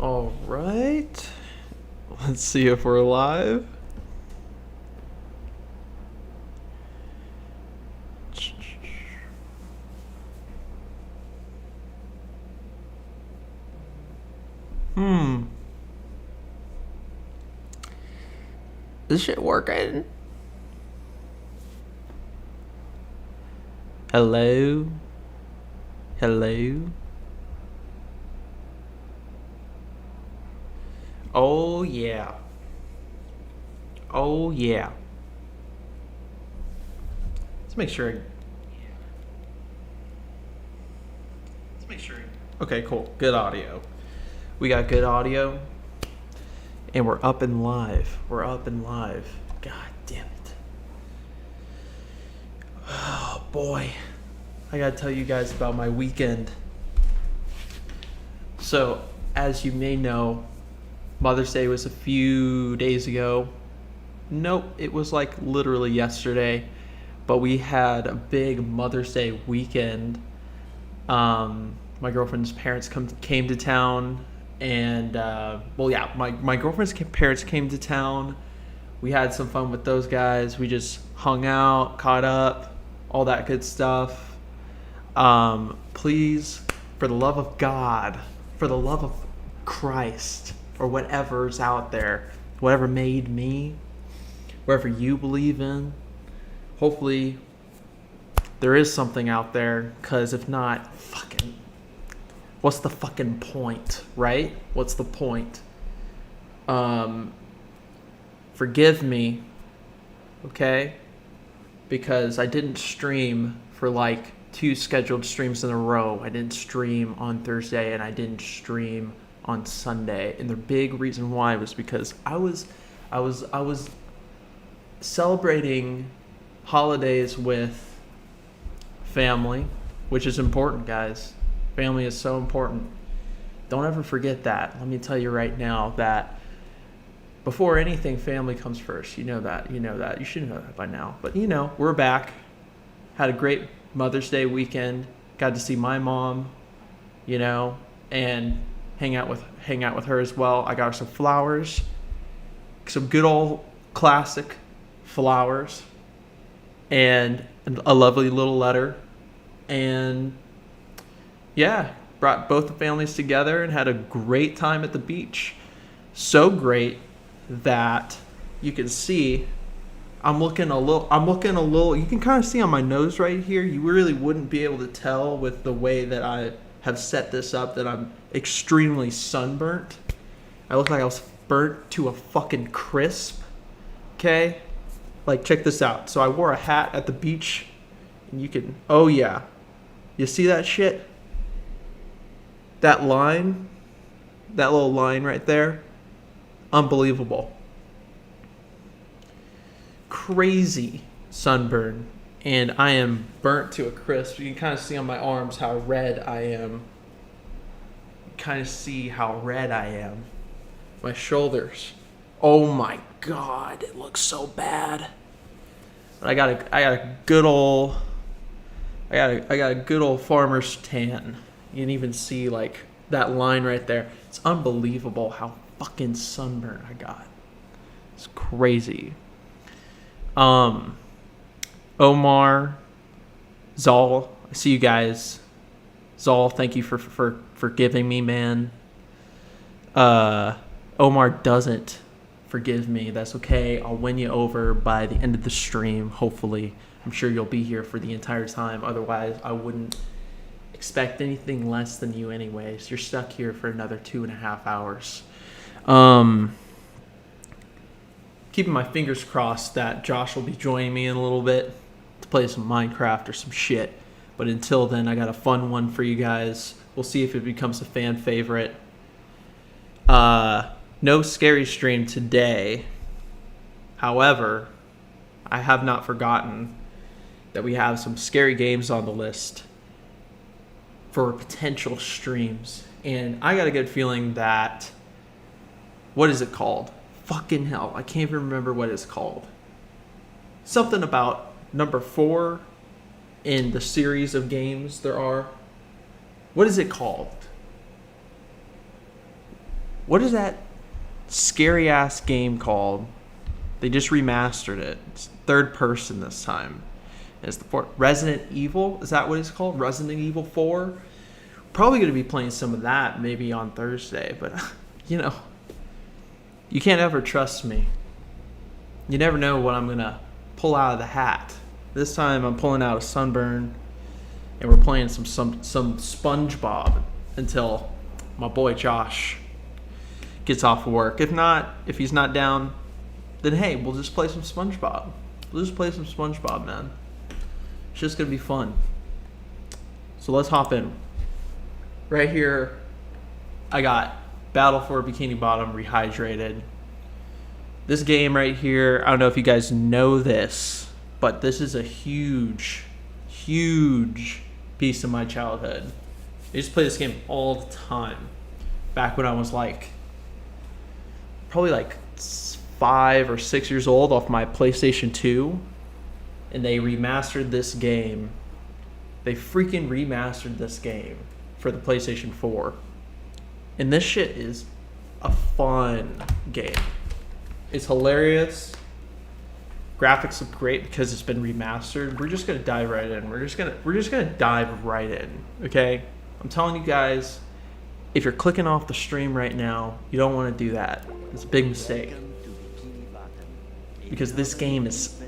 All right. Let's see if we're live. This shit working? Hello? Hello? Oh, yeah. Oh, yeah. Let's make sure. Okay, cool. Good audio. We got good audio. And we're up and live. We're up and live. God damn it. Oh, boy. I gotta tell you guys about my weekend. So, as you may know, Mother's Day was a few days ago. Nope, it was like literally yesterday. But we had a big Mother's Day weekend. My girlfriend's parents came to town. And, my girlfriend's parents came to town. We had some fun with those guys. We just hung out, caught up, all that good stuff. Please, for the love of God, for the love of Christ, or whatever's out there, whatever made me, whatever you believe in, hopefully there is something out there, because if not, fucking, what's the fucking point, right? What's the point? Forgive me, okay? Because I didn't stream for like 2 scheduled streams in a row. I didn't stream on Thursday and I didn't stream on Sunday. And the big reason why was because I was celebrating holidays with family, which is important, guys. Family is so important. Don't ever forget that. Let me tell you right now that before anything, family comes first. You know that. You should know that by now. But we're back. Had a great Mother's Day weekend. Got to see my mom, and hang out with her as well. I got her some flowers. Some good old classic flowers. And a lovely little letter. And yeah, brought both the families together and had a great time at the beach. So great that you can see I'm looking a little, you can kind of see on my nose right here. You really wouldn't be able to tell with the way that I have set this up that I'm extremely sunburnt. I look like I was burnt to a fucking crisp. Okay? Like, check this out. So I wore a hat at the beach and you can, oh yeah. You see that shit? That line, that little line right there, unbelievable. Crazy sunburn, and I am burnt to a crisp. You can kind of see on my arms how red I am. My shoulders. Oh my God, it looks so bad. But I got a good old farmer's tan. You can even see like that line right there. It's unbelievable how fucking sunburned I got. It's crazy. Omar, Zal, I see you guys. Zal, thank you for forgiving me, man. Omar doesn't forgive me. That's okay. I'll win you over by the end of the stream, hopefully. I'm sure you'll be here for the entire time. Otherwise, I wouldn't expect anything less than you anyways. You're stuck here for another 2.5 hours. Keeping my fingers crossed that Josh will be joining me in a little bit to play some Minecraft or some shit. But until then, I got a fun one for you guys. We'll see if it becomes a fan favorite. No scary stream today. However, I have not forgotten that we have some scary games on the list for potential streams. And I got a good feeling that, what is it called? Fucking hell, I can't even remember what it's called. Something about number 4 in the series of games there are. What is it called? What is that scary ass game called? They just remastered it. It's third person this time. It's the Resident Evil. Is that what it's called? Resident Evil 4. Probably going to be playing some of that maybe on Thursday, but you know, you can't ever trust me. You never know what I'm going to pull out of the hat. This time I'm pulling out a Sunburn, and we're playing some SpongeBob until my boy Josh gets off of work. If he's not down, then hey, we'll just play some SpongeBob. We'll just play some SpongeBob, man. It's just gonna be fun. So let's hop in. Right here, I got Battle for Bikini Bottom Rehydrated. This game right here, I don't know if you guys know this, but this is a huge, huge piece of my childhood. I used to play this game all the time. Back when I was probably 5 or 6 years old off my PlayStation 2. And they remastered this game. They freaking remastered this game for the PlayStation 4. And this shit is a fun game. It's hilarious. Graphics look great because it's been remastered. We're just gonna dive right in. We're just gonna dive right in. Okay? I'm telling you guys, if you're clicking off the stream right now, you don't want to do that. It's a big mistake. Because this game is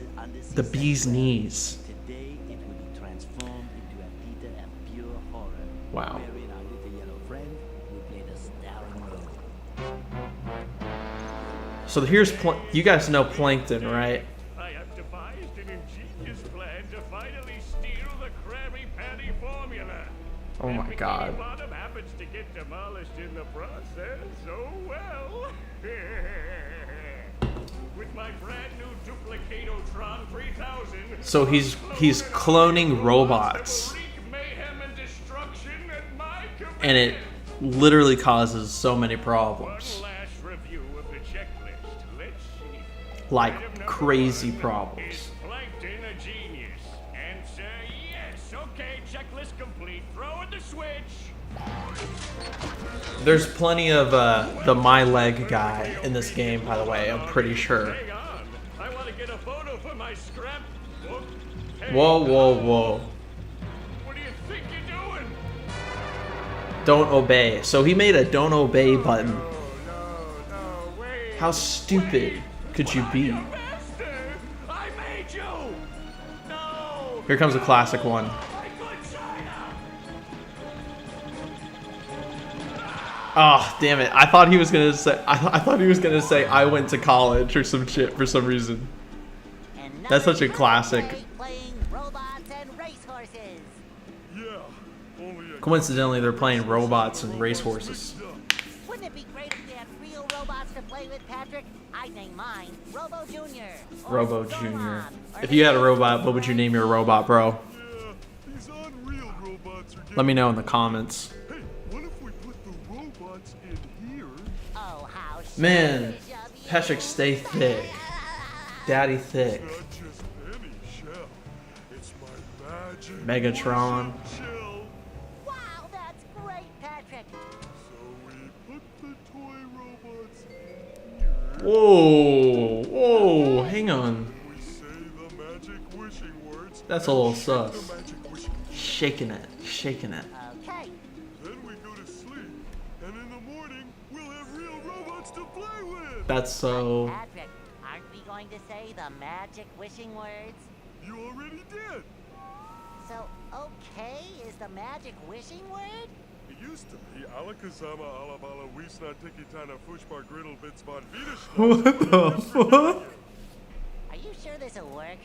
the bee's knees. Wow. So here's you guys know Plankton, right? I have devised an ingenious plan to finally steal the Krabby Patty formula. Oh my God. Bottom happens to get demolished in the process. Oh well. With my brand new Duplicatotron 3000. So he's cloning robots. And it literally causes so many problems. Like crazy problems. Plankton a genius? Answer yes. Okay, checklist complete. Throw in the switch. There's plenty of the My Leg guy in this game, by the way, I'm pretty sure. Hang on. I want to get a photo for my scrapbook. Hey, Whoa, whoa, whoa. What do you think you're doing? Don't obey. So he made a don't obey button. No, wait. How stupid could you be? Bastard! I made you! No! Here comes a classic one. Oh, damn it. I thought he was gonna say I went to college or some shit for some reason. That's such a classic. Coincidentally, they're playing robots and racehorses. Wouldn't it be great if we had real robots to play with, Patrick? I'd name mine Robo Jr. Robo Jr. If you had a robot, what would you name your robot, bro? Yeah, these unreal robots are getting... Let me know in the comments. Hey, what if we put the robots in here? Oh, how Man, Patrick, stay thick. Daddy thick. Not just any shell. It's my magic Megatron. shell. Wow, that's great, Patrick. So we put the toy robots in here. Whoa, whoa, hang on. We say the magic wishing words. That's a little and shake sus. the magic wishing words. Shaking it, shaking it. Okay. Then we go to sleep, and in the morning we'll have real robots to play with. That's so... Patrick, aren't we going to say the magic wishing words? You already did. So, okay is the magic wishing word? It used to be Alakazama Alabala Wisna Tikitana Fushbar Griddle Bits Von What the fuck? Are you sure this will work?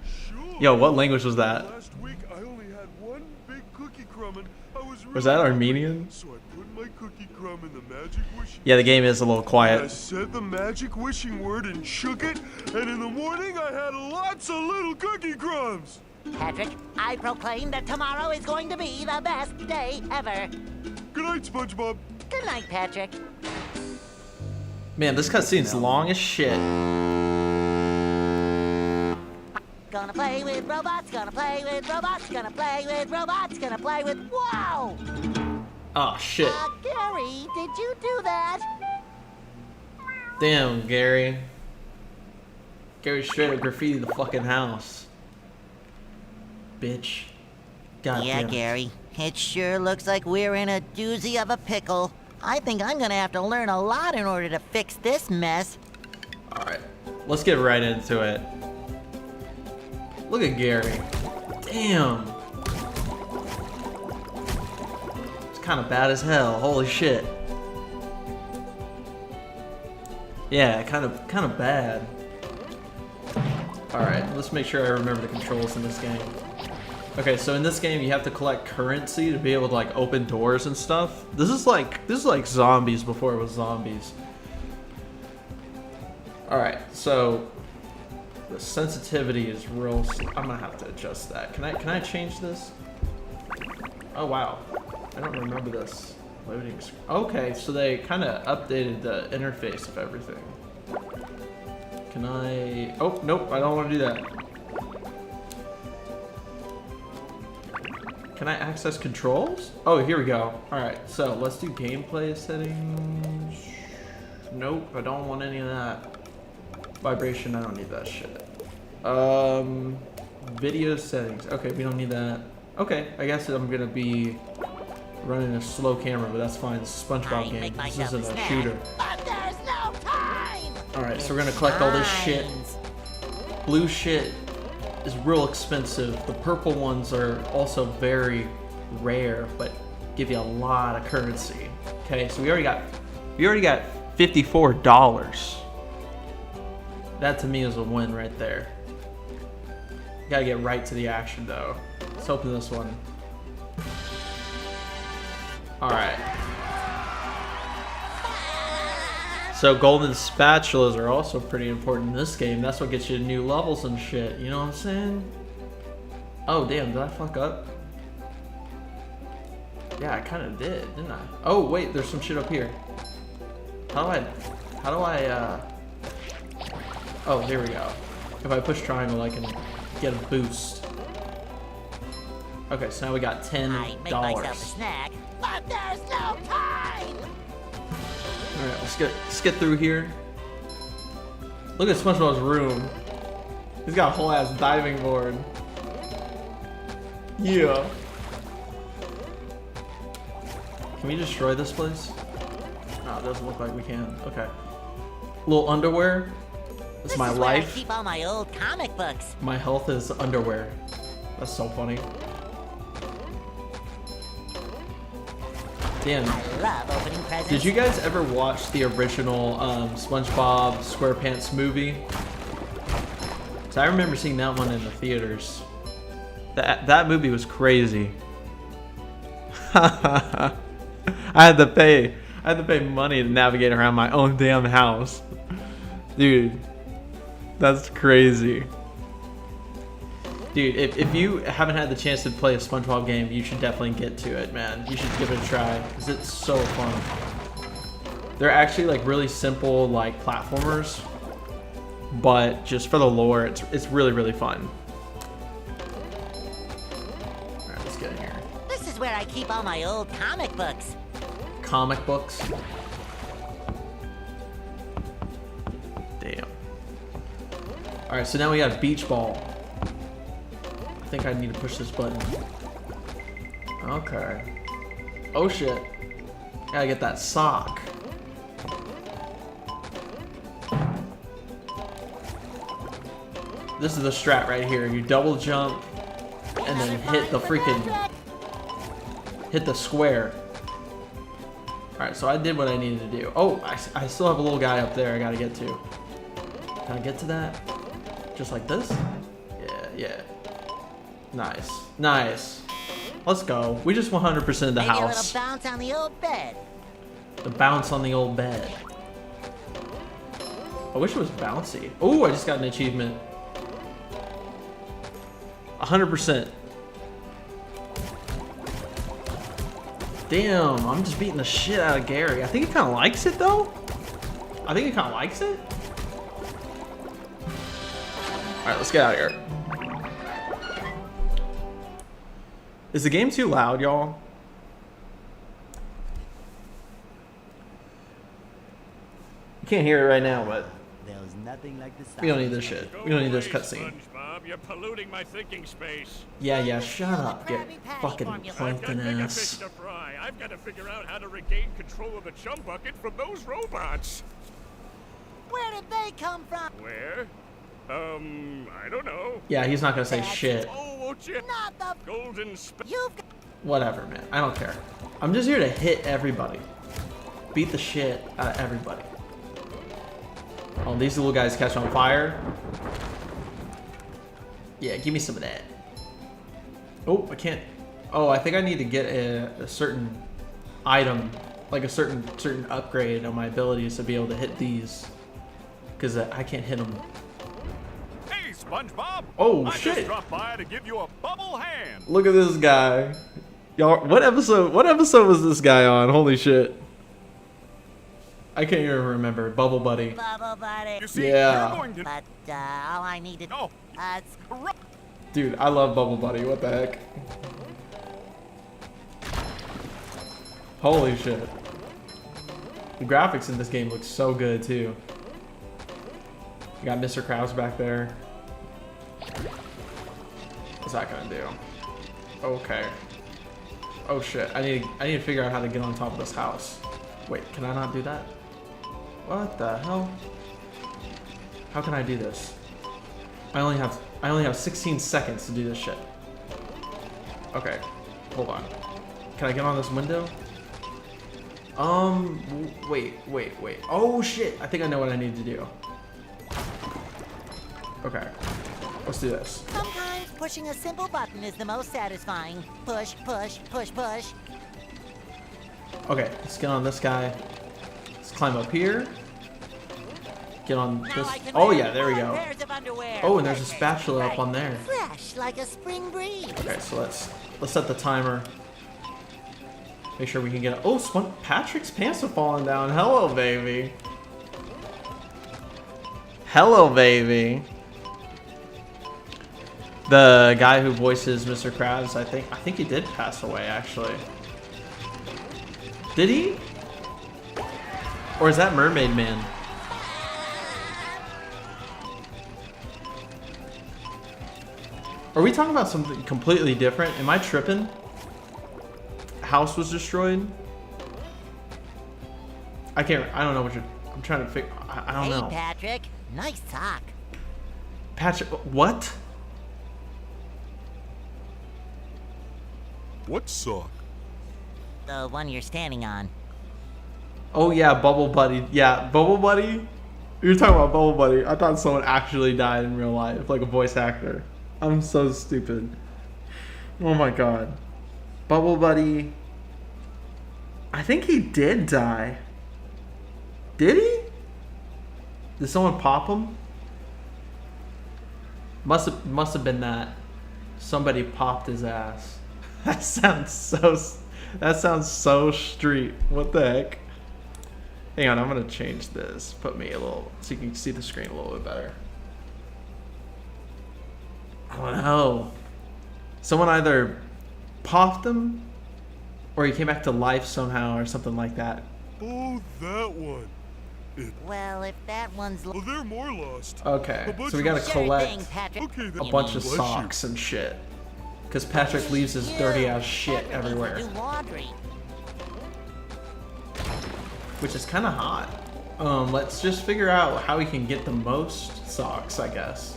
Sure. Yo, what language was that? Last week I only had one big cookie crumb and I was really Was that hungry, Armenian? So I put my cookie crumb in the magic wishing. Yeah, the game is a little I quiet. said the magic wishing word and shook it, and in the morning I had lots of little cookie crumbs. Patrick, I proclaim that tomorrow is going to be the best day ever. Good night, SpongeBob. Good night, Patrick. Man, this cutscene's long as shit. Gonna play with robots, gonna play with robots, gonna play with robots, gonna play with... Wow! Oh, shit. Gary, did you do that? Damn, Gary. Gary straight up graffiti the fucking house. Bitch. God Yeah, damn it. Gary. It sure looks like we're in a doozy of a pickle. I think I'm gonna have to learn a lot in order to fix this mess. Alright, let's get right into it. Look at Gary. Damn. It's kind of bad as hell. Holy shit. Yeah, kind of bad. Alright, let's make sure I remember the controls in this game. Okay, so in this game you have to collect currency to be able to like open doors and stuff. This is like zombies before it was zombies. Alright, so the sensitivity is real. I'm gonna have to adjust that. Can I change this? Oh wow, I don't remember this loading screen. Okay, so they kind of updated the interface of everything. Can I? Oh nope, I don't want to do that. Can I access controls? Oh, here we go. Alright, so let's do gameplay settings. Nope, I don't want any of that. Vibration, I don't need that shit. Video settings. Okay, we don't need that. Okay, I guess I'm gonna be running a slow camera, but that's fine. It's a SpongeBob game. This isn't a shooter. But there's no time! Alright, so we're gonna collect all this shit. Blue shit is real expensive. The purple ones are also very rare, but give you a lot of currency. Okay, so we already got $54. That to me is a win right there. Gotta get right to the action though. Let's open this one. Alright. So golden spatulas are also pretty important in this game. That's what gets you new levels and shit. You know what I'm saying? Oh damn, did I fuck up? Yeah, I kind of did, didn't I? Oh wait, there's some shit up here. How do I, oh, here we go. If I push triangle, I can get a boost. Okay, so now we got $10. I make myself a snack, but there's no time! Alright, let's get through here. Look at SpongeBob's room. He's got a whole ass diving board. Yeah. Can we destroy this place? No, it doesn't look like we can. Okay. Little underwear. This is my where life. I keep all my old comic books. My health is underwear. That's so funny. Damn. I love opening presents. Did you guys ever watch the original SpongeBob SquarePants movie? So I remember seeing that one in the theaters. That movie was crazy. I had to pay money to navigate around my own damn house. Dude, that's crazy. Dude, if you haven't had the chance to play a SpongeBob game, you should definitely get to it, man. You should give it a try, because it's so fun. They're actually like really simple like platformers, but just for the lore, it's really, really fun. Alright, let's get in here. This is where I keep all my old comic books. Comic books. Damn. Alright, so now we got a beach ball. I think I need to push this button. Okay. Oh shit. Gotta get that sock. This is the strat right here. You double jump and then hit the freaking... hit the square. Alright, so I did what I needed to do. Oh, I still have a little guy up there I gotta get to. Can I get to that? Just like this? Yeah. Nice. Nice. Let's go. We just 100%ed the Maybe house. a little bounce on the old bed. The bounce on the old bed. I wish it was bouncy. Oh, I just got an achievement. 100%. Damn, I'm just beating the shit out of Gary. I think he kind of likes it though. I think he kind of likes it. All right, let's get out of here. Is the game too loud, y'all? can't hear it right now, but There's nothing like the we don't need this shit. We don't need this Go away, cutscene. SpongeBob, you're polluting my thinking space. Yeah, shut up, get fucking I've got plankton bigger fish ass. to fry. I've got to figure out how to regain control of the chum bucket from those robots. Where did they come from? Where? I don't know. Yeah, he's not gonna say shit. Oh, won't you? Not the. Golden You've got. Whatever, man. I don't care. I'm just here to hit everybody. Beat the shit out of everybody. Oh, these little guys catch on fire. Yeah, give me some of that. Oh, I can't. Oh, I think I need to get a certain item, like a certain upgrade on my abilities to be able to hit these, because I can't hit them. Hey, SpongeBob. Oh, I shit. just dropped by to give you a bubble hand. Look at this guy. Y'all, what episode was this guy on? Holy shit. I can't even remember. Bubble Buddy. Bubble buddy. You see, Yeah. you're going to... But all I needed. No. Dude, I love Bubble Buddy. What the heck? Holy shit. The graphics in this game look so good too. You got Mr. Krabs back there. What's that gonna do? Okay. Oh shit. I need to figure out how to get on top of this house. Wait, can I not do that? What the hell? How can I do this? I only have 16 seconds to do this shit. Okay. Hold on. Can I get on this window? Wait. Oh shit. I think I know what I need to do. Okay. Let's do this. Sometimes pushing a simple button is the most satisfying. Push, push, push, push. Okay, let's get on this guy. Let's climb up here. Get on Now this. I can Oh wear yeah, there we 4 go. pairs of underwear. Oh, and there's a spatula up on there. Fresh like a spring breeze. Okay, so let's set the timer. Make sure we can get. Oh, Patrick's pants are falling down. Hello, baby. Hello, baby. The guy who voices Mr. Krabs, I think he did pass away actually. Did he? Or is that Mermaid Man? Are we talking about something completely different? Am I tripping? House was destroyed? I don't know what you're... I'm trying to figure... I don't know. Hey, Patrick. Nice sock. Patrick... What? What sock? The one you're standing on. Oh yeah, Bubble Buddy. Yeah, Bubble Buddy? You're talking about Bubble Buddy. I thought someone actually died in real life, like a voice actor. I'm so stupid. Oh my god. Bubble Buddy... I think he did die. Did he? Did someone pop him? Must have been that. Somebody popped his ass. That sounds so street. What the heck? Hang on, I'm gonna change this. Put me a little so you can see the screen a little bit better. I don't know. Someone either popped him or he came back to life somehow or something like that. Oh, that one. Well, if that one's... Well, they're more lost. Okay, bunch so we of- gotta Sure collect thing, Patrick. Okay, a then. bunch of Bless you. socks and shit. Because Patrick leaves his dirty ass shit Patrick needs to everywhere. do laundry. Which is kind of hot. Let's just figure out how we can get the most socks, I guess.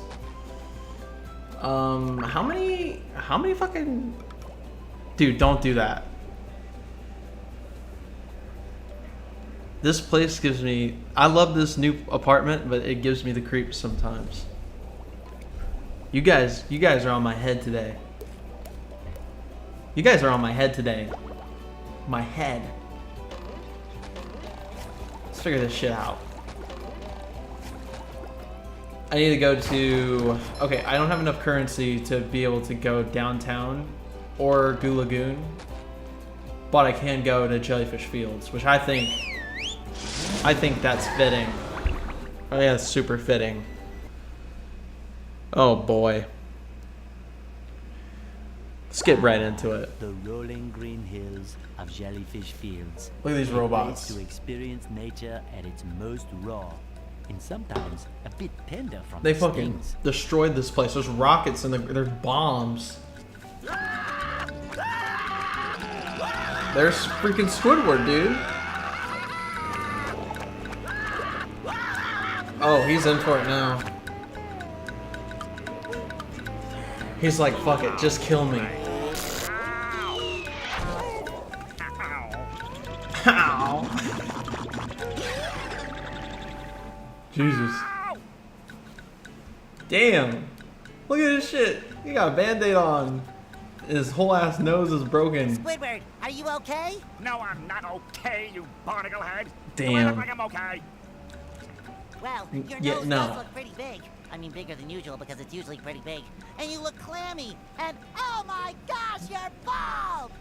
How many fucking... Dude, don't do that. This place gives me... I love this new apartment, but it gives me the creeps sometimes. You guys are on my head today. You guys are on my head today. My head. Let's figure this shit out. I need to go to... Okay, I don't have enough currency to be able to go downtown or Goo Lagoon. But I can go to Jellyfish Fields, which I think that's fitting. Oh yeah, it's super fitting. Oh boy. Let's get right into it. The rolling green hills of Jellyfish Fields. Look at these A place robots. to experience nature at its most raw, and sometimes a bit tender from They the fucking stings. destroyed this place. There's rockets and there's bombs. There's freaking Squidward, dude. Oh, he's in for it now. He's like, fuck it, just kill me. Ow. Jesus. Damn. Look at this shit. He got a band-aid on. His whole ass nose is broken. Squidward, are you okay? No, I'm not okay, you barnacle head. Damn. Do I look like I'm okay? Well, your Yeah, nose no. does look pretty big. I mean, bigger than usual because it's usually pretty big. And you look clammy. And oh my gosh, you're bald!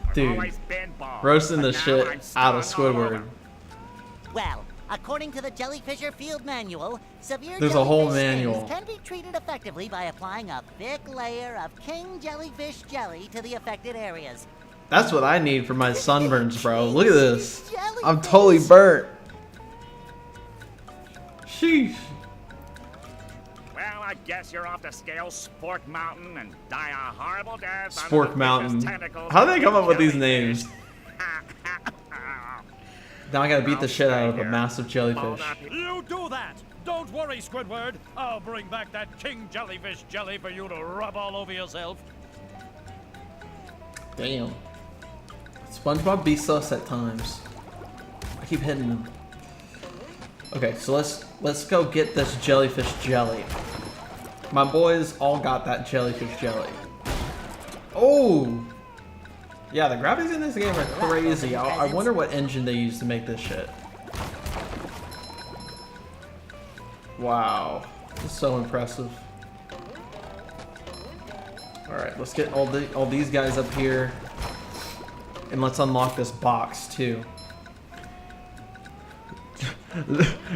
I've Dude, always been bald, roasting but the now shit I'm out of stung all Squidward. over. Well, according to the Jellyfisher Field Manual, severe There's a whole jellyfish stings manual. can be treated effectively by applying a thick layer of king jellyfish jelly to the affected areas. That's what I need for my sunburns, bro. Look at this. Jellyfish. I'm totally burnt. Sheesh. Well, I guess you're off to scale Spork Mountain and die a horrible death. under Spork the Mountain. vicious tentacles How do of they come up with these jellyfish. names? Now I gotta beat the shit out of a massive jellyfish. Hold up. You do that! Don't worry, Squidward. I'll bring back that king jellyfish jelly for you to rub all over yourself. Damn. SpongeBob be sus at times. I keep hitting him. Okay, so let's go get this jellyfish jelly. My boys all got that jellyfish jelly. Oh! Yeah, the graphics in this game are crazy. I wonder what engine they use to make this shit. Wow. This is so impressive. Alright, let's get all these guys up here. And let's unlock this box too.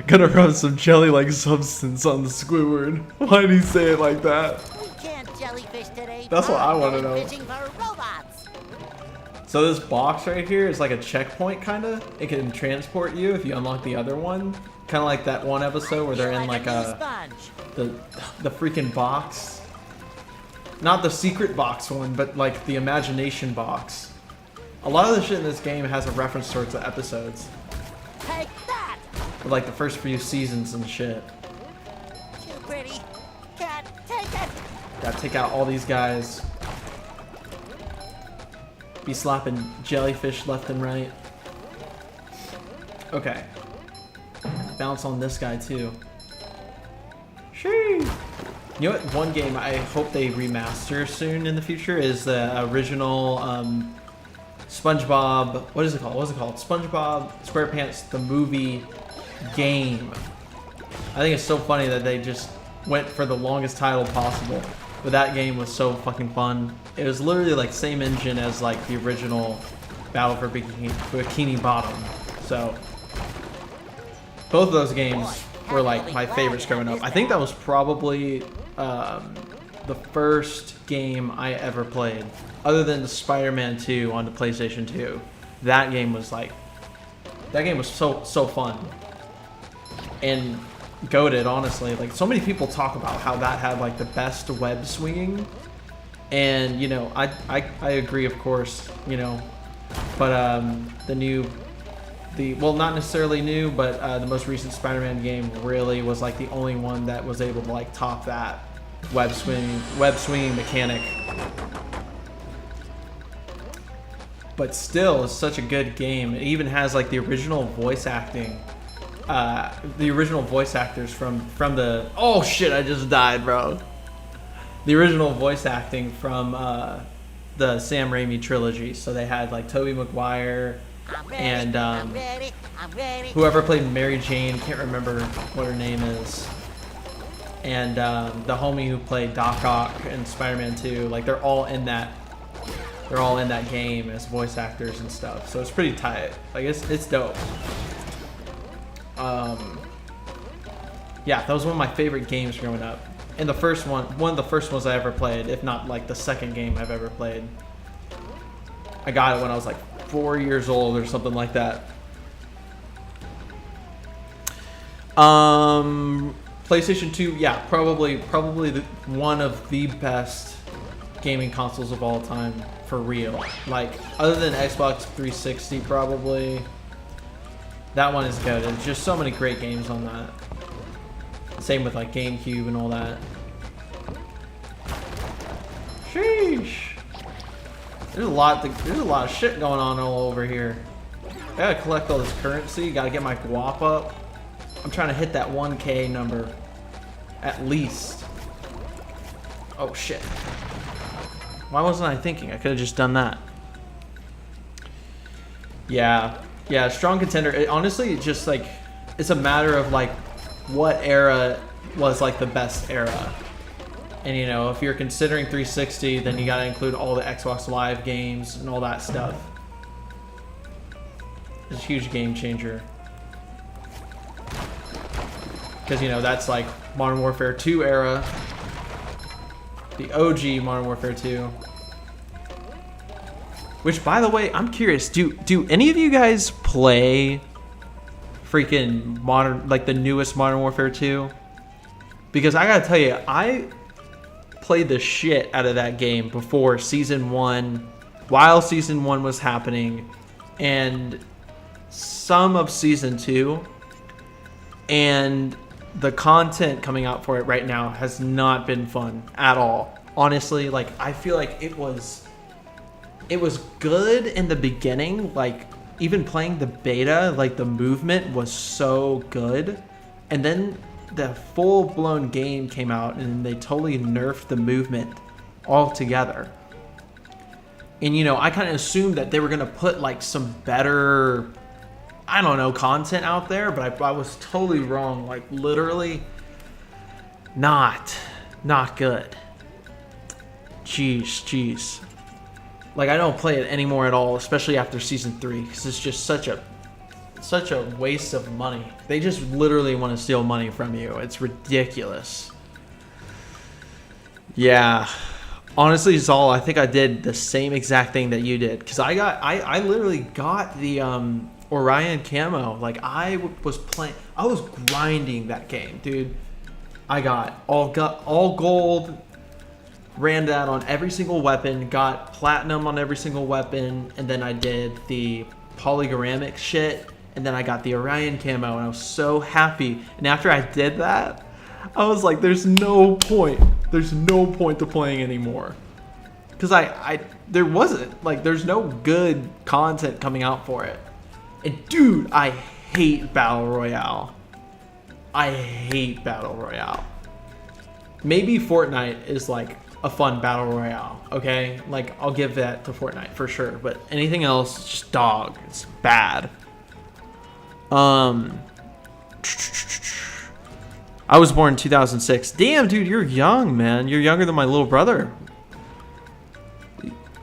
Gonna rub some jelly-like substance on the Squidward. Why did he say it like that? We can't jellyfish today. That's what I Bob. wanna I'm know. Fishing for robots. So this box right here is like a checkpoint, kinda. It can transport you if you unlock the other one. Kinda like that one episode where they're You're in like new a sponge. the freaking box. Not the secret box one, but like the imagination box. A lot of the shit in this game has a reference towards the episodes. Take that! Like the first few seasons and shit. Too pretty. Can't take it. Gotta take out all these guys. Be slapping jellyfish left and right. Okay. Bounce on this guy too. Shee! You know what? One game I hope they remaster soon in the future is the original SpongeBob. What is it called? What's it called? SpongeBob SquarePants the movie game. I think it's so funny that they just went for the longest title possible. But that game was so fucking fun. It was literally like same engine as like the original Battle for Bikini Bottom. So both of those games were like my favorites growing up. I think that was probably the first game I ever played, other than the Spider-Man 2 on the PlayStation 2. That game was so fun and goated, honestly. Like, so many people talk about how that had like the best web swinging, and you know, I agree, of course, you know, but well, not necessarily new, but the most recent Spider-Man game really was like the only one that was able to like top that web swinging mechanic. But still, it's such a good game. It even has like the original voice acting, the original voice actors from the. Oh shit! I just died, bro. The original voice acting from the Sam Raimi trilogy. So they had like Tobey Maguire. I'm ready. And I'm ready. I'm ready. whoever played Mary Jane, can't remember what her name is, and the homie who played Doc Ock in Spider-Man 2, like they're all in that game as voice actors and stuff. So it's pretty tight. Like it's dope. Yeah, that was one of my favorite games growing up. And the first one of the first ones I ever played, if not like the second game I've ever played. I got it when I was like 4 years old or something like that. PlayStation 2, yeah, probably one of the best gaming consoles of all time for real. Like, other than Xbox 360, probably. That one is good. There's just so many great games on that. Same with like GameCube and all that. Sheesh. There's a lot of shit going on all over here. I gotta collect all this currency. Gotta get my guap up. I'm trying to hit that 1K number. At least. Oh shit. Why wasn't I thinking? I could have just done that. Yeah. Yeah, strong contender. Honestly, it's just like, it's a matter of like what era was like the best era. And you know, if you're considering 360, then you gotta include all the Xbox Live games and all that stuff. It's a huge game changer. Because, you know, that's like Modern Warfare 2 era. The OG Modern Warfare 2. Which, by the way, I'm curious, do any of you guys play freaking modern, like the newest Modern Warfare 2? Because I gotta tell you, I played the shit out of that game before Season 1, while Season 1 was happening, and some of Season 2, and the content coming out for it right now has not been fun at all. Honestly, like, I feel like it was good in the beginning. Like, even playing the beta, like, the movement was so good. And then the full-blown game came out and they totally nerfed the movement altogether. And, you know, I kind of assumed that they were going to put, like, some better, I don't know, content out there, but I was totally wrong. Like, literally not good. Jeez. Like, I don't play it anymore at all, especially after Season 3, because it's just such a waste of money. They just literally want to steal money from you. It's ridiculous. Yeah. Honestly, Zal, I think I did the same exact thing that you did, because I literally got the Orion camo. Like, I was grinding that game, dude. I got all gold, ran that on every single weapon, got platinum on every single weapon, and then I did the polygoramic shit, and then I got the Orion camo, and I was so happy. And after I did that, I was like, there's no point to playing anymore. Because there wasn't, like, there's no good content coming out for it. And dude, I hate Battle Royale. Maybe Fortnite is like a fun Battle Royale, okay? Like, I'll give that to Fortnite for sure. But anything else, it's just dog. It's bad. I was born in 2006. Damn, dude, you're young, man. You're younger than my little brother.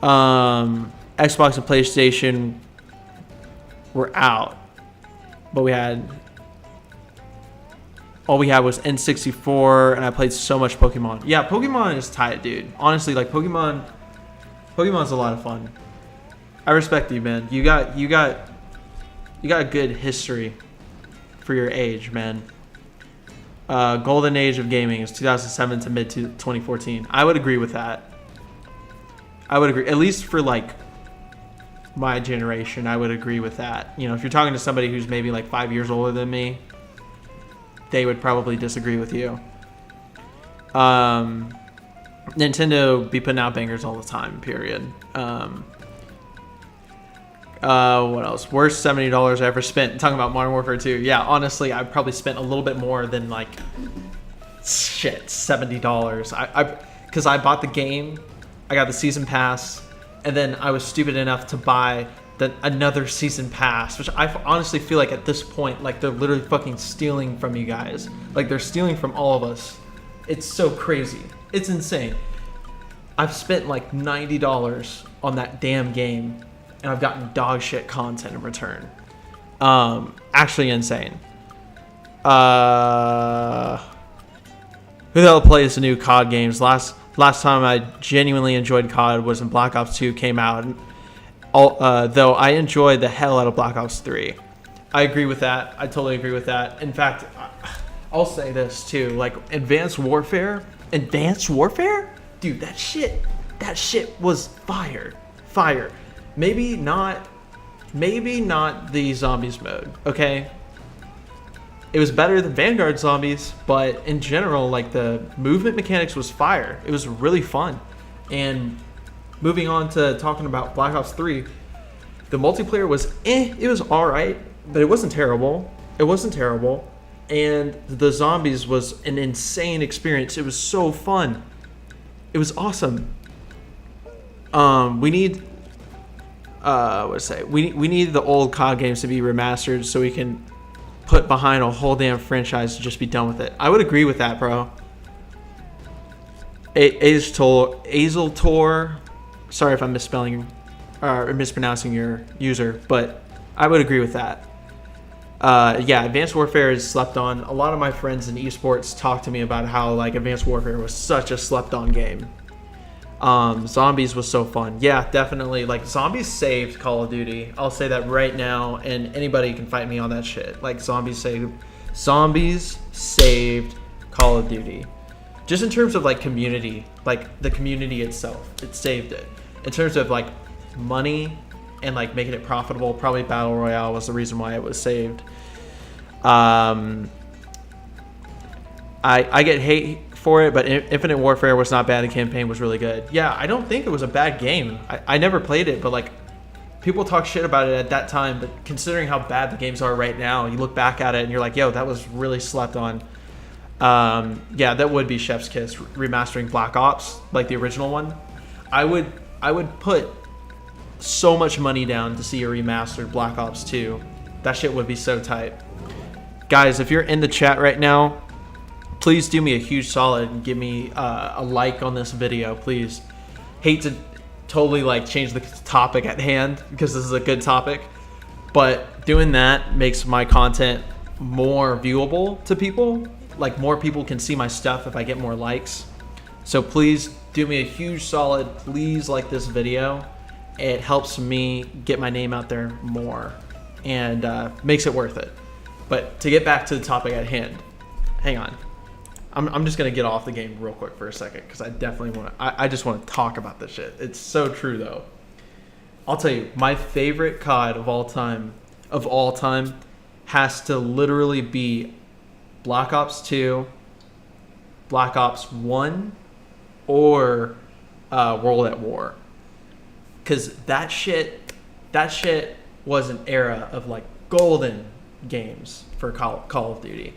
Xbox and PlayStation were out, but all we had was N64, and I played so much Pokemon. Yeah, Pokemon is tight, dude. Honestly, like, Pokemon's a lot of fun. I respect you, man. You got a good history for your age, man. Golden age of gaming is 2007 to mid 2014. I would agree with that. I would agree, at least for like my generation. I would agree with that. You know, if you're talking to somebody who's maybe like 5 years older than me, they would probably disagree with you. Nintendo be putting out bangers all the time, period. What else? Worst $70 I ever spent. Talking about Modern Warfare 2. Yeah, honestly, I probably spent a little bit more than like $70. Because I bought the game, I got the season pass, and then I was stupid enough to buy another season pass, which I honestly feel like at this point, like, they're literally fucking stealing from you guys. Like, they're stealing from all of us. It's so crazy. It's insane. I've spent like $90 on that damn game, and I've gotten dog shit content in return. Actually insane. Who the hell plays the new COD games? Last time I genuinely enjoyed COD was when Black Ops 2 came out. Though I enjoyed the hell out of Black Ops 3. I agree with that. I totally agree with that. In fact, I'll say this too. Like Advanced Warfare, dude, that shit was fire. Maybe not the zombies mode. Okay. It was better than Vanguard zombies, but in general, like the movement mechanics was fire. It was really fun. And moving on to talking about Black Ops 3, the multiplayer was it was alright, but it wasn't terrible. And the zombies was an insane experience. It was so fun. It was awesome. We need we need the old COD games to be remastered so we can put behind a whole damn franchise to just be done with it. I would agree with that, bro. Azeltor, sorry if I'm misspelling or mispronouncing your user, but I would agree with that. Yeah, Advanced Warfare is slept on. A lot of my friends in esports talk to me about how like Advanced Warfare was such a slept on game. Zombies was so fun. Yeah, definitely. Like Zombies saved Call of Duty. I'll say that right now, and anybody can fight me on that shit. Like Zombies saved Call of Duty. Just in terms of like community, like the community itself, it saved it. In terms of like money and like making it profitable, probably Battle Royale was the reason why it was saved. I get hate for it, but Infinite Warfare was not bad. The campaign was really good. Yeah, I don't think it was a bad game. I never played it, but like people talk shit about it at that time, but considering how bad the games are right now, you look back at it and you're like, yo, that was really slept on. Yeah, that would be chef's kiss, remastering Black Ops, like the original one. I would put so much money down to see a remastered Black Ops 2. That shit would be so tight. Guys, if you're in the chat right now, please do me a huge solid and give me a like on this video, please. Hate to totally like change the topic at hand because this is a good topic, but doing that makes my content more viewable to people. Like more people can see my stuff if I get more likes. So please do me a huge solid. Please like this video. It helps me get my name out there more and makes it worth it. But to get back to the topic at hand, hang on. I'm just gonna get off the game real quick for a second because I definitely want to. I just want to talk about this shit. It's so true though. I'll tell you, my favorite COD of all time, has to literally be Black Ops 2, Black Ops 1, or World at War. Because that shit was an era of like golden games for Call of Duty.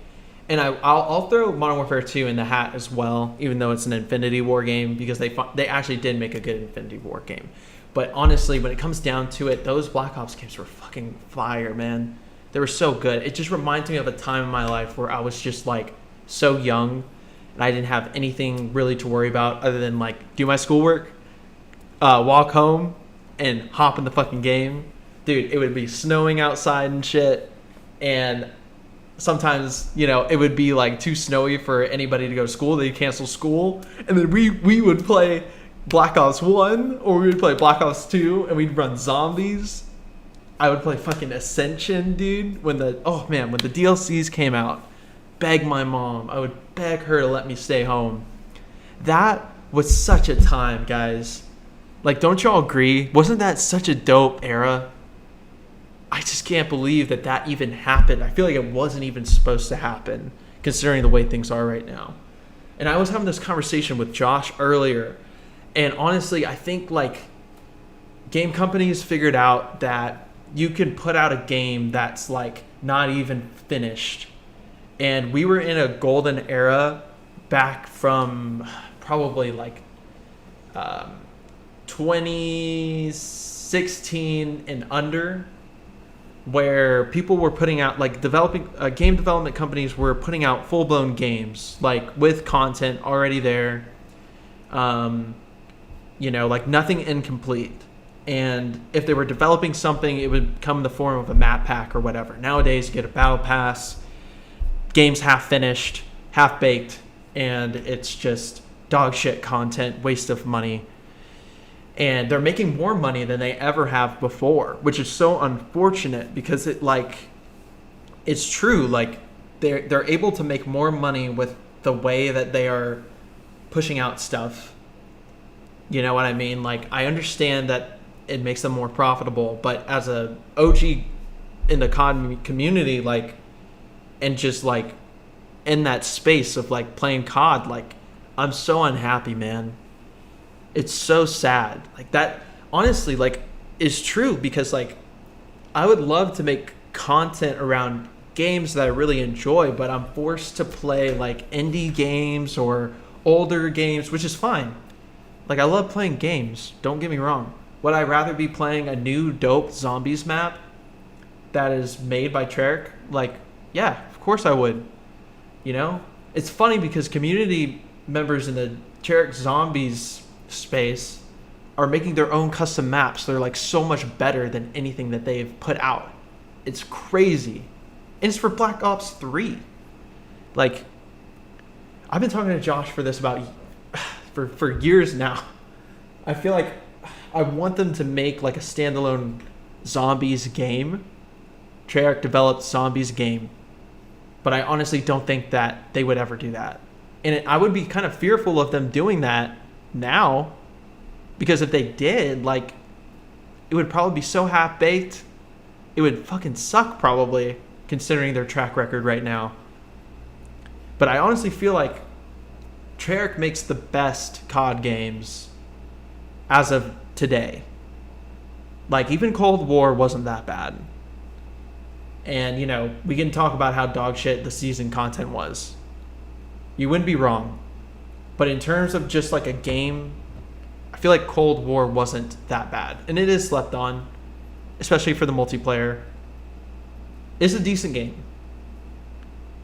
And I'll throw Modern Warfare 2 in the hat as well, even though it's an Infinity War game, because they actually did make a good Infinity War game. But honestly, when it comes down to it, those Black Ops games were fucking fire, man. They were so good. It just reminds me of a time in my life where I was just like so young and I didn't have anything really to worry about other than like do my schoolwork, walk home, and hop in the fucking game. Dude, it would be snowing outside and shit, and sometimes, you know, it would be like too snowy for anybody to go to school. They'd cancel school, and then we would play Black Ops 1 or we would play Black Ops 2 and we'd run zombies. I would play fucking Ascension, dude. When the DLCs came out, beg my mom. I would beg her to let me stay home. That was such a time, guys. Like, don't y'all agree? Wasn't that such a dope era? I just can't believe that even happened. I feel like it wasn't even supposed to happen, considering the way things are right now. And I was having this conversation with Josh earlier, and honestly, I think like game companies figured out that you can put out a game that's like not even finished. And we were in a golden era back from probably like 2016 and under, where people were putting out like game development companies were putting out full-blown games like with content already there, you know, like nothing incomplete. And if they were developing something, it would come in the form of a map pack or whatever. Nowadays, you get a battle pass, game's half finished, half baked, and it's just dog shit content, waste of money. And they're making more money than they ever have before, which is so unfortunate because it's true. Like they're able to make more money with the way that they are pushing out stuff. You know what I mean? Like, I understand that it makes them more profitable, but as a OG in the COD community, like, and just like in that space of like playing COD, like, I'm so unhappy, man. It's so sad. Like, that honestly, like, is true because like I would love to make content around games that I really enjoy, but I'm forced to play like indie games or older games, which is fine. Like, I love playing games, don't get me wrong. Would I rather be playing a new dope zombies map that is made by Treyarch? Like, yeah, of course I would. You know? It's funny because community members in the Treyarch zombies space are making their own custom maps. They're like so much better than anything that they've put out. It's crazy. And it's for Black Ops 3. Like, I've been talking to Josh for this for years now. I feel like I want them to make like a standalone zombies game. Treyarch developed zombies game. But I honestly don't think that they would ever do that. And I would be kind of fearful of them doing that now. Because if they did, like, it would probably be so half-baked. It would fucking suck probably, considering their track record right now. But I honestly feel like Treyarch makes the best COD games as of today. Like, even Cold War wasn't that bad. And, you know, we can talk about how dog shit the season content was. You wouldn't be wrong. But in terms of just like a game, I feel like Cold War wasn't that bad. And it is slept on, especially for the multiplayer. It's a decent game.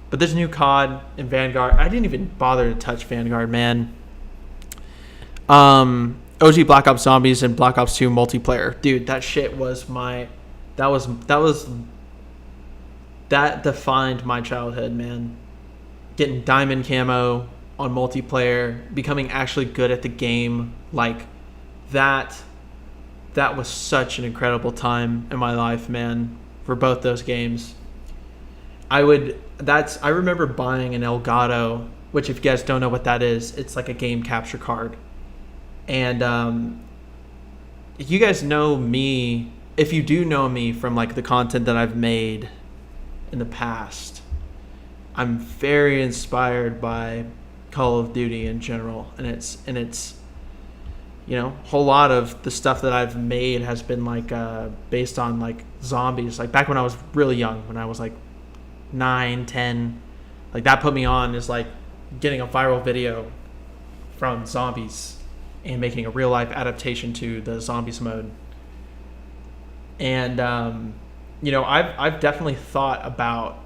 But there's new COD and Vanguard. I didn't even bother to touch Vanguard, man. OG Black Ops Zombies and Black Ops 2 multiplayer. Dude, that shit was that defined my childhood, man. Getting diamond camo on multiplayer, becoming actually good at the game, like that was such an incredible time in my life, man, for both those games. I remember buying an Elgato, which if you guys don't know what that is, it's like a game capture card. And you guys know me, if you do know me from like the content that I've made in the past, I'm very inspired by Call of Duty in general, and it's you know, a whole lot of the stuff that I've made has been like based on like zombies. Like back when I was really young, when I was like 9, 10, like that put me on is like getting a viral video from zombies and making a real life adaptation to the zombies mode. And you know, I've definitely thought about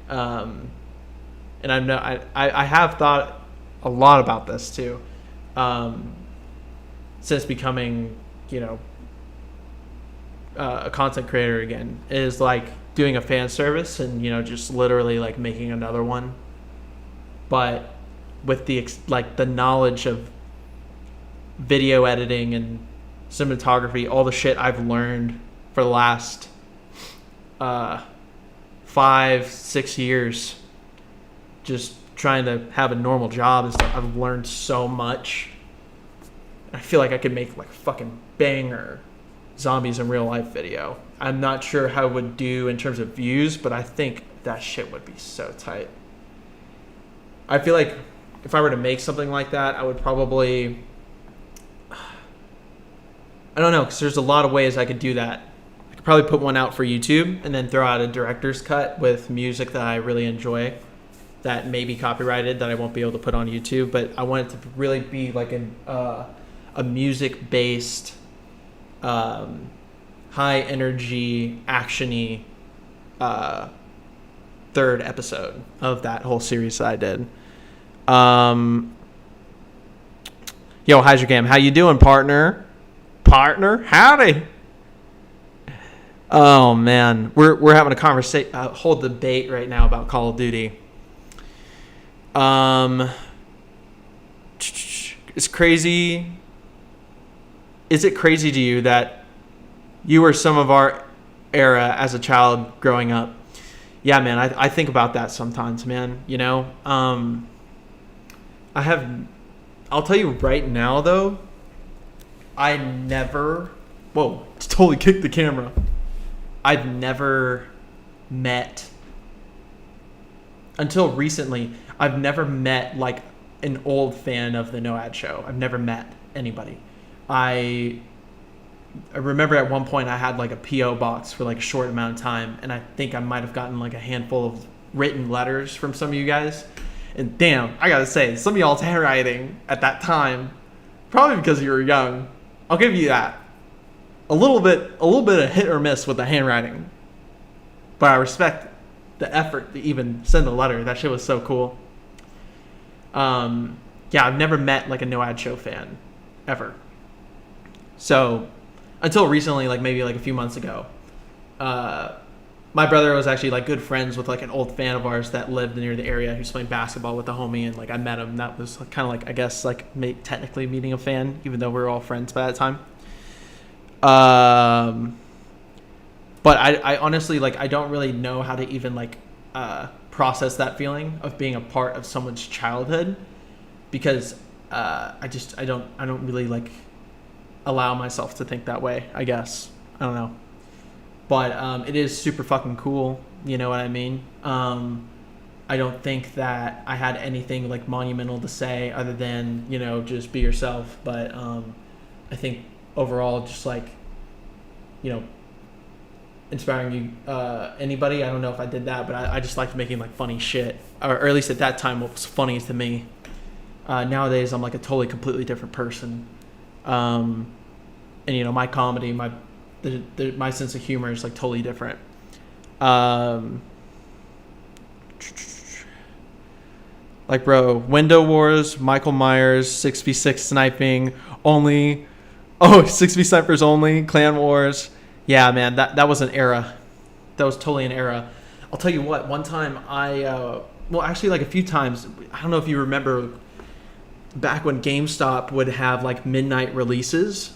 and I have thought a lot about this too, since becoming, you know, a content creator again, is like doing a fan service and, you know, just literally like making another one, but with the like the knowledge of video editing and cinematography, all the shit I've learned for the last 5-6 years, just trying to have a normal job and stuff. I've learned so much. I feel like I could make like fucking banger zombies in real life video. I'm not sure how it would do in terms of views, but I think that shit would be so tight. I feel like if I were to make something like that, I would probably, I don't know, because there's a lot of ways I could do that. I could probably put one out for YouTube and then throw out a director's cut with music that I really enjoy that may be copyrighted that I won't be able to put on YouTube, but I want it to really be like a music-based, high-energy, action-y third episode of that whole series that I did. Yo, Hydrogam, how you doing, partner? Partner? Howdy! Oh, man. We're having a conversation, whole debate right now about Call of Duty. Is it crazy to you that you were some of our era as a child growing up? Yeah, man, I think about that sometimes, man. You know, I'll tell you right now, though, whoa, totally kicked the camera. I've never met, until recently, I've never met like an old fan of the No Ad Show. I've never met anybody. I remember at one point I had like a P.O. box for like a short amount of time, and I think I might have gotten like a handful of written letters from some of you guys. And damn, I gotta say, some of y'all's handwriting at that time, probably because you were young, I'll give you that. A little bit of hit or miss with the handwriting. But I respect the effort to even send a letter. That shit was so cool. Yeah, I've never met like a No Ad Show fan ever. So until recently, like maybe like a few months ago, my brother was actually like good friends with like an old fan of ours that lived near the area who's playing basketball with the homie, and like I met him. That was kind of like, I guess, like technically meeting a fan, even though we were all friends by that time. But I honestly, like, I don't really know how to even like process that feeling of being a part of someone's childhood, because I don't really like allow myself to think that way, I guess. I don't know. But it is super fucking cool, you know what I mean? I don't think that I had anything like monumental to say other than, you know, just be yourself. But I think overall, just like, you know, inspiring you, anybody. I don't know if I did that, but I just liked making like funny shit, or at least at that time what was funny to me. Nowadays I'm like a totally completely different person, and you know, my comedy, my sense of humor is like totally different. Like, bro, Window Wars, Michael Myers, 6v6 sniping only. Oh, 6v snipers only, Clan Wars. Yeah, man, that was an era. That was totally an era. I'll tell you what, one time well, actually like a few times, I don't know if you remember back when GameStop would have like midnight releases.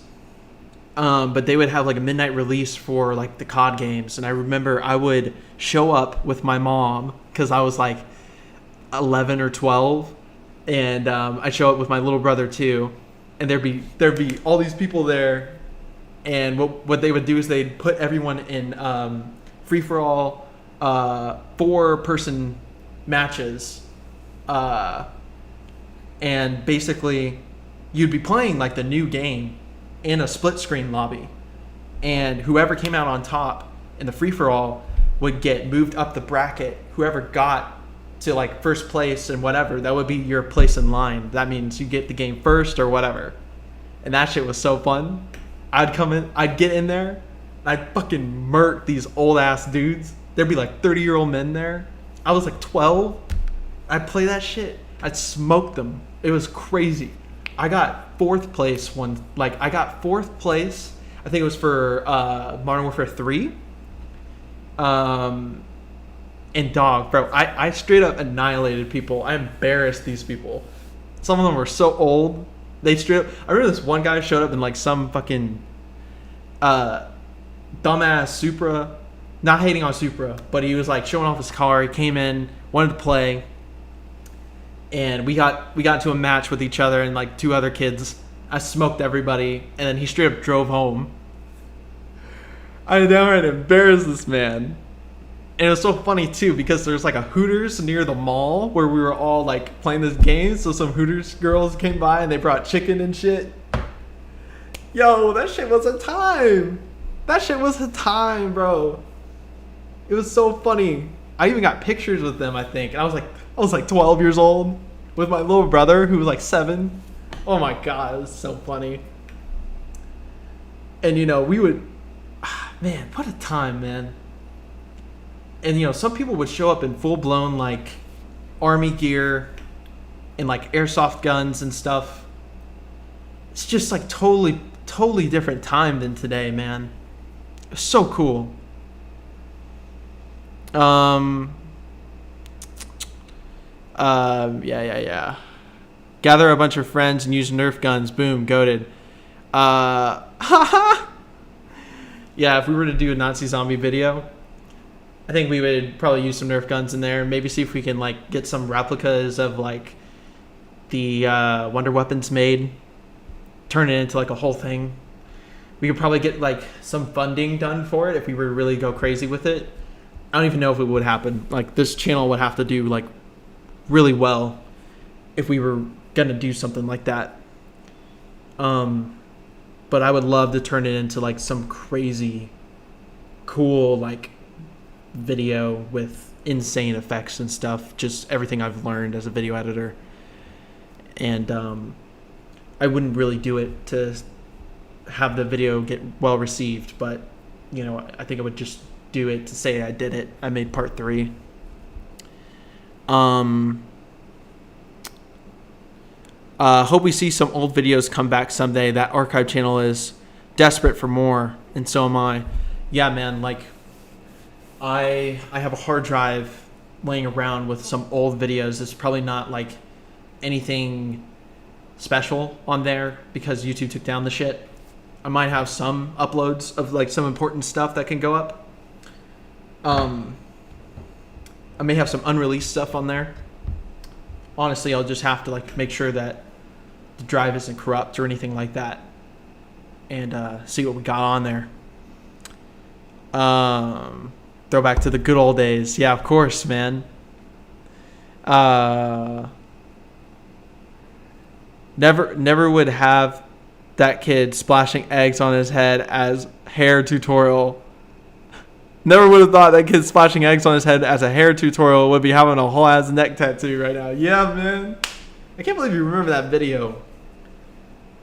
But they would have like a midnight release for like the COD games. And I remember I would show up with my mom because I was like 11 or 12. And I'd show up with my little brother too. And there'd be all these people there. And what they would do is they'd put everyone in free-for-all 4-person matches. And basically you'd be playing like the new game in a split screen lobby, and whoever came out on top in the free-for-all would get moved up the bracket. Whoever got to like first place and whatever, that would be your place in line. That means you get the game first or whatever. And that shit was so fun. I'd get in there, and I'd fucking murk these old ass dudes. There'd be like 30-year-old men there. I was like 12. I'd play that shit. I'd smoke them. It was crazy. I got 4th place one. Like, I got 4th place. I think it was for Modern Warfare 3. And dog, bro, I straight up annihilated people. I embarrassed these people. Some of them were so old. They straight up. I remember this one guy showed up in like some fucking dumbass Supra. Not hating on Supra, but he was like showing off his car. He came in, wanted to play. And we got into a match with each other and like 2 other kids. I smoked everybody, and then he straight up drove home. I downright embarrassed this man. And it was so funny too, because there's like a Hooters near the mall where we were all like playing this game. So some Hooters girls came by and they brought chicken and shit. Yo, that shit was a time. That shit was a time, bro. It was so funny. I even got pictures with them, I think. And I was like 12 years old with my little brother who was like 7. Oh my God, it was so funny. And you know, we would, man, what a time, man. And you know, some people would show up in full blown like army gear and like airsoft guns and stuff. It's just like totally different time than today, man. It was so cool. Yeah. Gather a bunch of friends and use Nerf guns. Boom, goated. Yeah, if we were to do a Nazi zombie video, I think we would probably use some Nerf guns in there. Maybe see if we can like get some replicas of like the wonder weapons made. Turn it into like a whole thing. We could probably get like some funding done for it if we were to really go crazy with it. I don't even know if it would happen. Like this channel would have to do like really well if we were gonna do something like that. But I would love to turn it into like some crazy, cool like video with insane effects and stuff. Just everything I've learned as a video editor. And I wouldn't really do it to have the video get well received, but you know, I think I would just do it to say I did it. I made part 3. Hope we see some old videos come back someday. That archive channel is desperate for more, and so am I. Yeah, man, like I have a hard drive laying around with some old videos. It's probably not like anything special on there because YouTube took down the shit. I might have some uploads of like some important stuff that can go up. I may have some unreleased stuff on there. Honestly, I'll just have to like make sure that the drive isn't corrupt or anything like that, and see what we got on there. Throw back to the good old days. Yeah, of course, man. Never would have that kid splashing eggs on his head as hair tutorial. Never would have thought that kid splashing eggs on his head as a hair tutorial would be having a whole ass neck tattoo right now. Yeah, man. I can't believe you remember that video.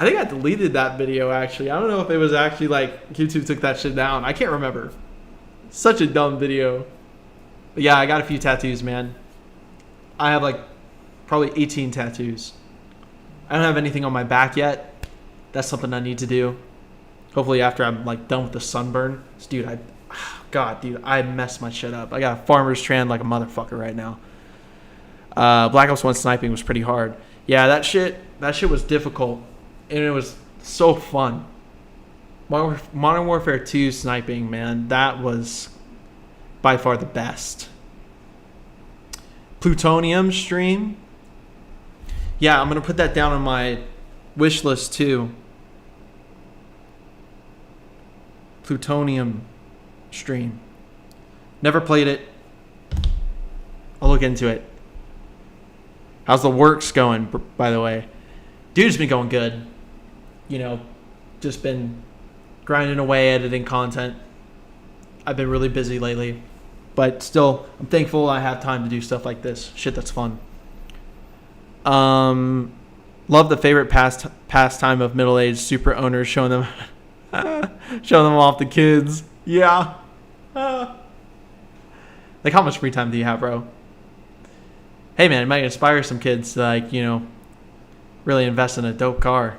I think I deleted that video, actually. I don't know if it was actually like YouTube took that shit down. I can't remember. Such a dumb video. But yeah, I got a few tattoos, man. I have like probably 18 tattoos. I don't have anything on my back yet. That's something I need to do. Hopefully after I'm like done with the sunburn. Dude, I messed my shit up. I got a farmer's trend like a motherfucker right now. Black Ops 1 sniping was pretty hard. Yeah, that shit was difficult. And it was so fun. Modern Warfare 2 sniping, man, that was by far the best. Plutonium stream. Yeah, I'm going to put that down on my wish list too. Plutonium stream. Never played it. I'll look into it. How's the works going, by the way? Dude's been going good. You know, just been grinding away, editing content. I've been really busy lately. But still, I'm thankful I have time to do stuff like this. Shit, that's fun. Love the favorite pastime of middle-aged super owners showing them off the kids. Yeah. Like, how much free time do you have, bro? Hey, man, it might inspire some kids to, like, you know, really invest in a dope car.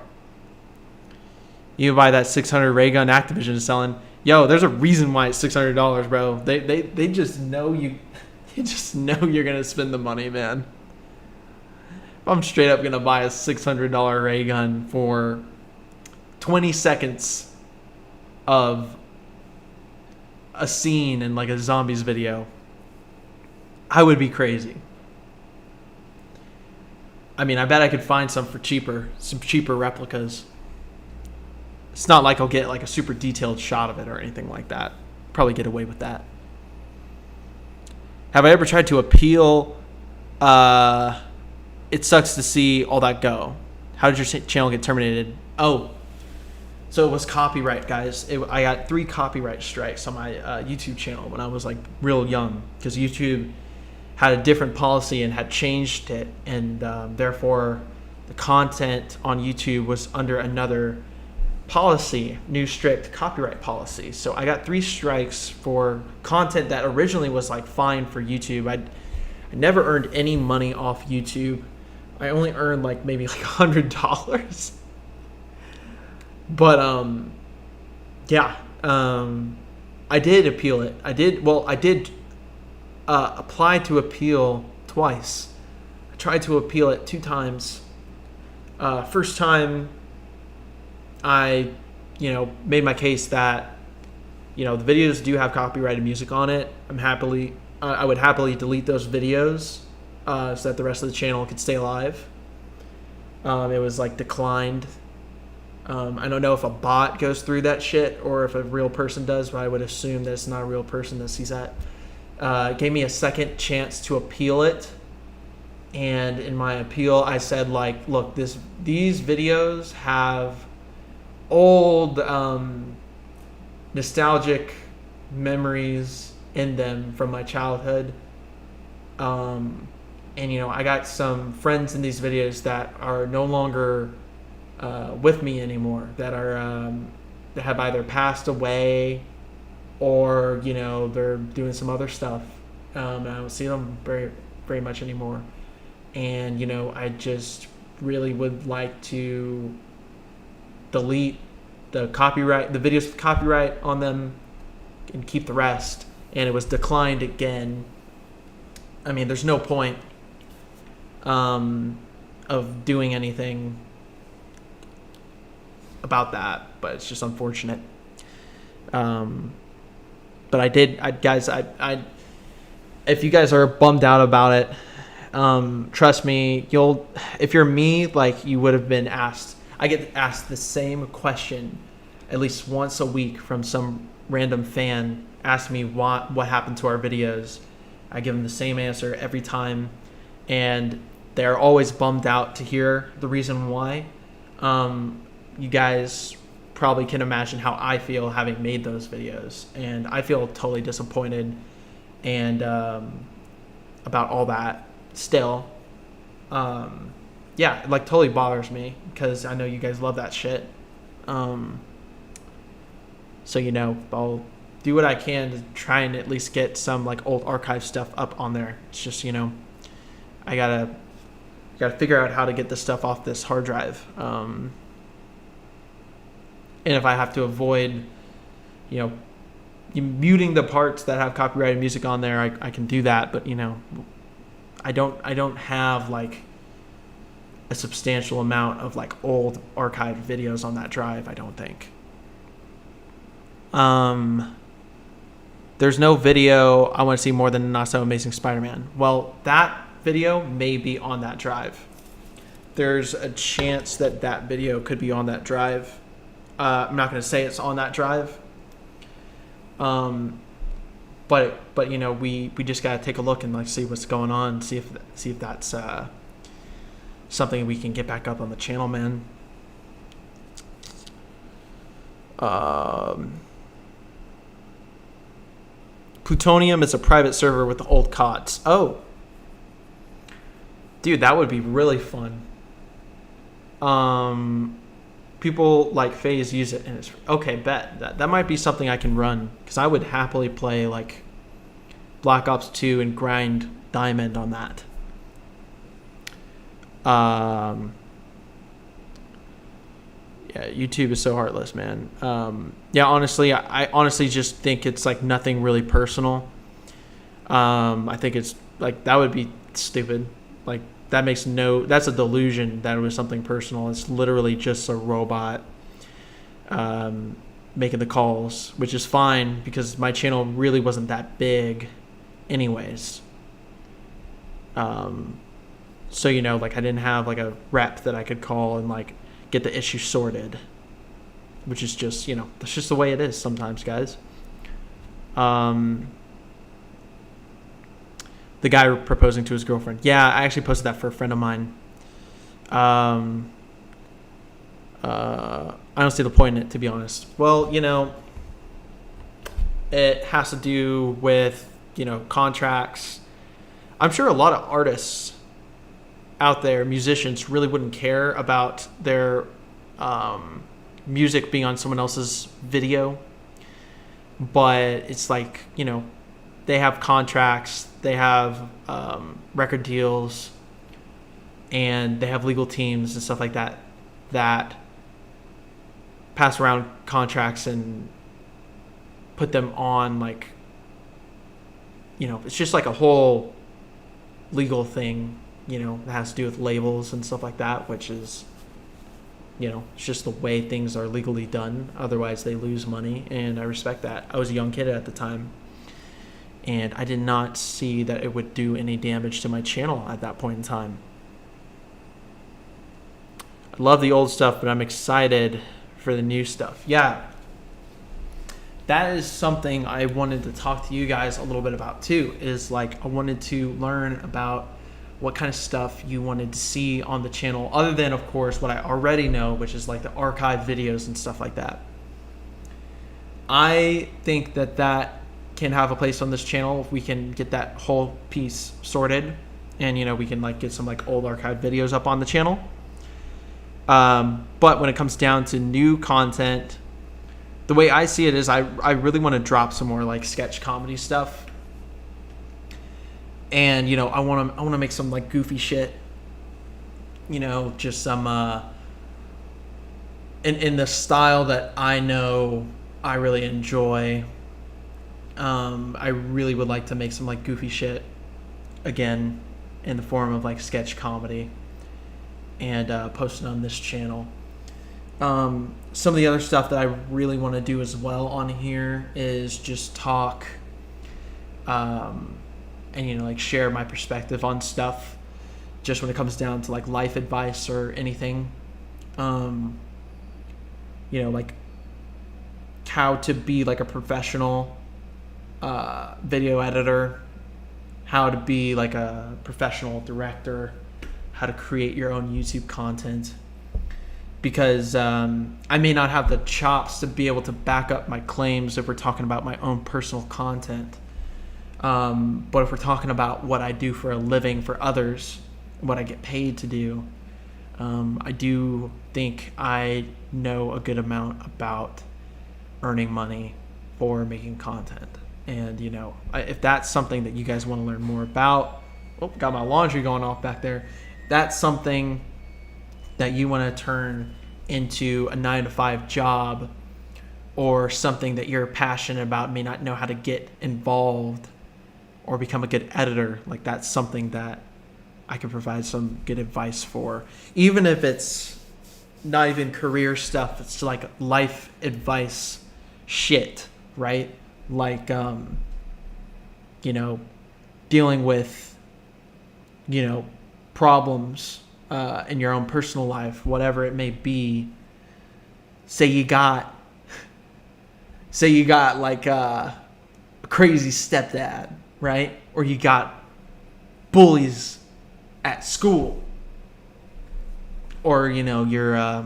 You buy that 600 ray gun Activision is selling. Yo, there's a reason why it's $600, bro. They just know you. They just know you're gonna spend the money, man. I'm straight up gonna buy a $600 ray gun for 20 seconds of a scene in like a zombies video. I would be crazy. I mean, I bet I could find some cheaper replicas. It's not like I'll get like a super detailed shot of it or anything like that. Probably get away with that. Have I ever tried to appeal? It sucks to see all that go. How did your channel get terminated? Oh, so it was copyright, guys. I got 3 copyright strikes on my YouTube channel when I was like real young, because YouTube had a different policy and had changed it, and therefore the content on YouTube was under another policy, new strict copyright policy. So I got 3 strikes for content that originally was like fine for YouTube. I never earned any money off YouTube. I only earned like maybe like $100. But yeah, I did appeal it. I did apply to appeal twice. I tried to appeal it 2 times, first time I, made my case that, the videos do have copyrighted music on it. I would happily delete those videos so that the rest of the channel could stay alive. It was like declined. I don't know if a bot goes through that shit or if a real person does, but I would assume that it's not a real person that sees that. It gave me a second chance to appeal it. And in my appeal, I said, like, look, these videos have old nostalgic memories in them from my childhood. And, I got some friends in these videos that are no longer with me anymore, that are that have either passed away or, they're doing some other stuff. I don't see them very, very much anymore. And, I just really would like to delete the videos with copyright on them and keep the rest. And it was declined again. I mean, there's no point of doing anything about that, but it's just unfortunate. But guys, if you guys are bummed out about it, trust me, if you're me, like, you would have been asked. I get asked the same question at least once a week from some random fan. Ask me what happened to our videos. I give them the same answer every time, and they're always bummed out to hear the reason why. You guys probably can imagine how I feel having made those videos, and I feel totally disappointed and about all that still. Yeah, it, like, totally bothers me because I know you guys love that shit. So, I'll do what I can to try and at least get some, like, old archive stuff up on there. It's just, I gotta figure out how to get this stuff off this hard drive. And if I have to avoid, muting the parts that have copyrighted music on there, I can do that. But, I don't have, like, a substantial amount of, like, old archived videos on that drive, I don't think. There's no video I want to see more than Not So Amazing Spider-Man. Well, that video may be on that drive. There's a chance that video could be on that drive. I'm not going to say it's on that drive. But we just got to take a look and, like, see what's going on, see if that's something we can get back up on the channel, man. Plutonium is a private server with the old COTS. Oh. Dude, that would be really fun. People like FaZe use it, and it's okay. Bet that might be something I can run, because I would happily play, like, Black Ops 2 and grind diamond on that. Yeah, YouTube is so heartless, man. Yeah, honestly, I honestly just think it's, like, nothing really personal. I think it's, like, that would be stupid. Like, that's a delusion that it was something personal. It's literally just a robot making the calls, which is fine because my channel really wasn't that big anyways. So, like, I didn't have, like, a rep that I could call and, like, get the issue sorted, which is just, that's just the way it is sometimes, guys. The guy proposing to his girlfriend. Yeah, I actually posted that for a friend of mine. I don't see the point in it, to be honest. Well, it has to do with, contracts. I'm sure a lot of artists out there, musicians, really wouldn't care about their music being on someone else's video. But it's like, they have contracts, they have record deals, and they have legal teams and stuff like that pass around contracts and put them on, like, it's just like a whole legal thing, that has to do with labels and stuff like that, which is it's just the way things are legally done. Otherwise, they lose money, and I respect that. I was a young kid at the time, and I did not see that it would do any damage to my channel at that point in time. I love the old stuff, but I'm excited for the new stuff. Yeah, that is something I wanted to talk to you guys a little bit about too, is like I wanted to learn about what kind of stuff you wanted to see on the channel, other than, of course, what I already know, which is like the archive videos and stuff like that. I think that that can have a place on this channel if we can get that whole piece sorted, and we can like get some like old archive videos up on the channel. But when it comes down to new content, the way I see it is I really want to drop some more like sketch comedy stuff. And, I want to make some like goofy shit, just some, in the style that I know I really enjoy. I really would like to make some like goofy shit again in the form of like sketch comedy and post it on this channel. Some of the other stuff that I really want to do as well on here is just talk, and like share my perspective on stuff, just when it comes down to like life advice or anything. Like how to be like a professional video editor, how to be like a professional director, how to create your own YouTube content. Because I may not have the chops to be able to back up my claims if we're talking about my own personal content. But if we're talking about what I do for a living for others, what I get paid to do, I do think I know a good amount about earning money for making content. And, if that's something that you guys want to learn more about, got my laundry going off back there. That's something that you want to turn into a 9-to-5 job, or something that you're passionate about, may not know how to get involved or become a good editor, like that's something that I can provide some good advice for. Even if it's not even career stuff, it's like life advice shit, right? Like, dealing with, problems in your own personal life, whatever it may be. Say you got like a crazy stepdad, right? Or you got bullies at school, or you're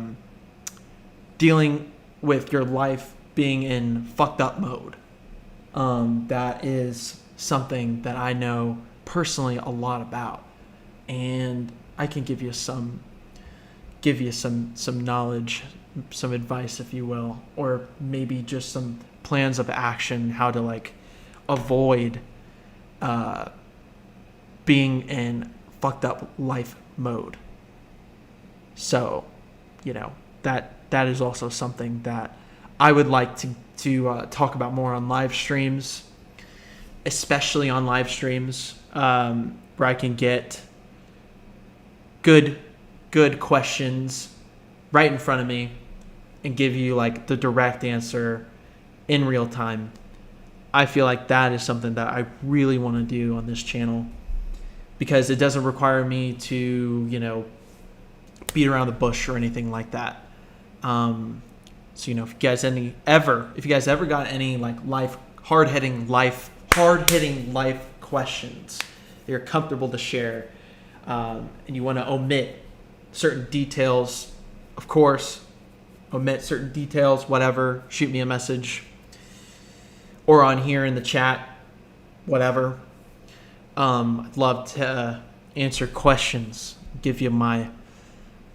dealing with your life being in fucked up mode. That is something that I know personally a lot about, and I can give you some knowledge, some advice, if you will, or maybe just some plans of action, how to like avoid being in fucked up life mode. So, that is also something that I would like to talk about more on live streams, especially on live streams, where I can get good questions right in front of me and give you like the direct answer in real time. I feel like that is something that I really want to do on this channel, because it doesn't require me to, beat around the bush or anything like that. So, if you guys ever got any like hard-hitting life questions that you're comfortable to share, and you want to omit certain details, of course, whatever, shoot me a message, or on here in the chat, whatever. I'd love to answer questions, give you my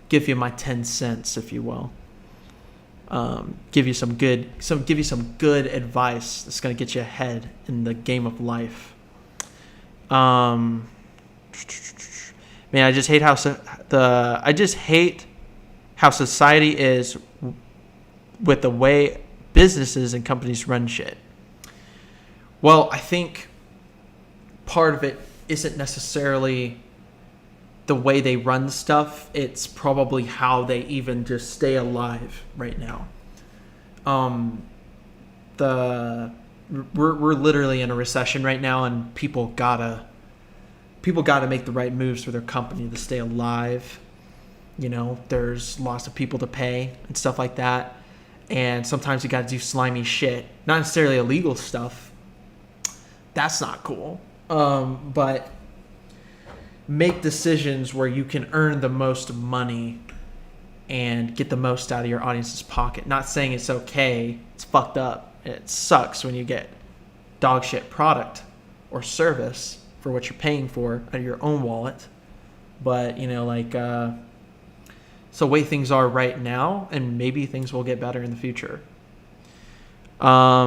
10 cents, if you will. Give you some good advice that's going to get you ahead in the game of life. Man, I just hate how society is with the way businesses and companies run shit. Well, I think part of it isn't necessarily the way they run stuff, it's probably how they even just stay alive right now. We're literally in a recession right now, and people gotta make the right moves for their company to stay alive. You know, there's lots of people to pay and stuff like that, and sometimes you gotta do slimy shit, not necessarily illegal stuff. That's not cool, but make decisions where you can earn the most money and get the most out of your audience's pocket. Not saying it's okay. It's fucked up. It sucks when you get dog shit product or service for what you're paying for out of your own wallet. But, you know, like, so the way things are right now, and maybe things will get better in the future. I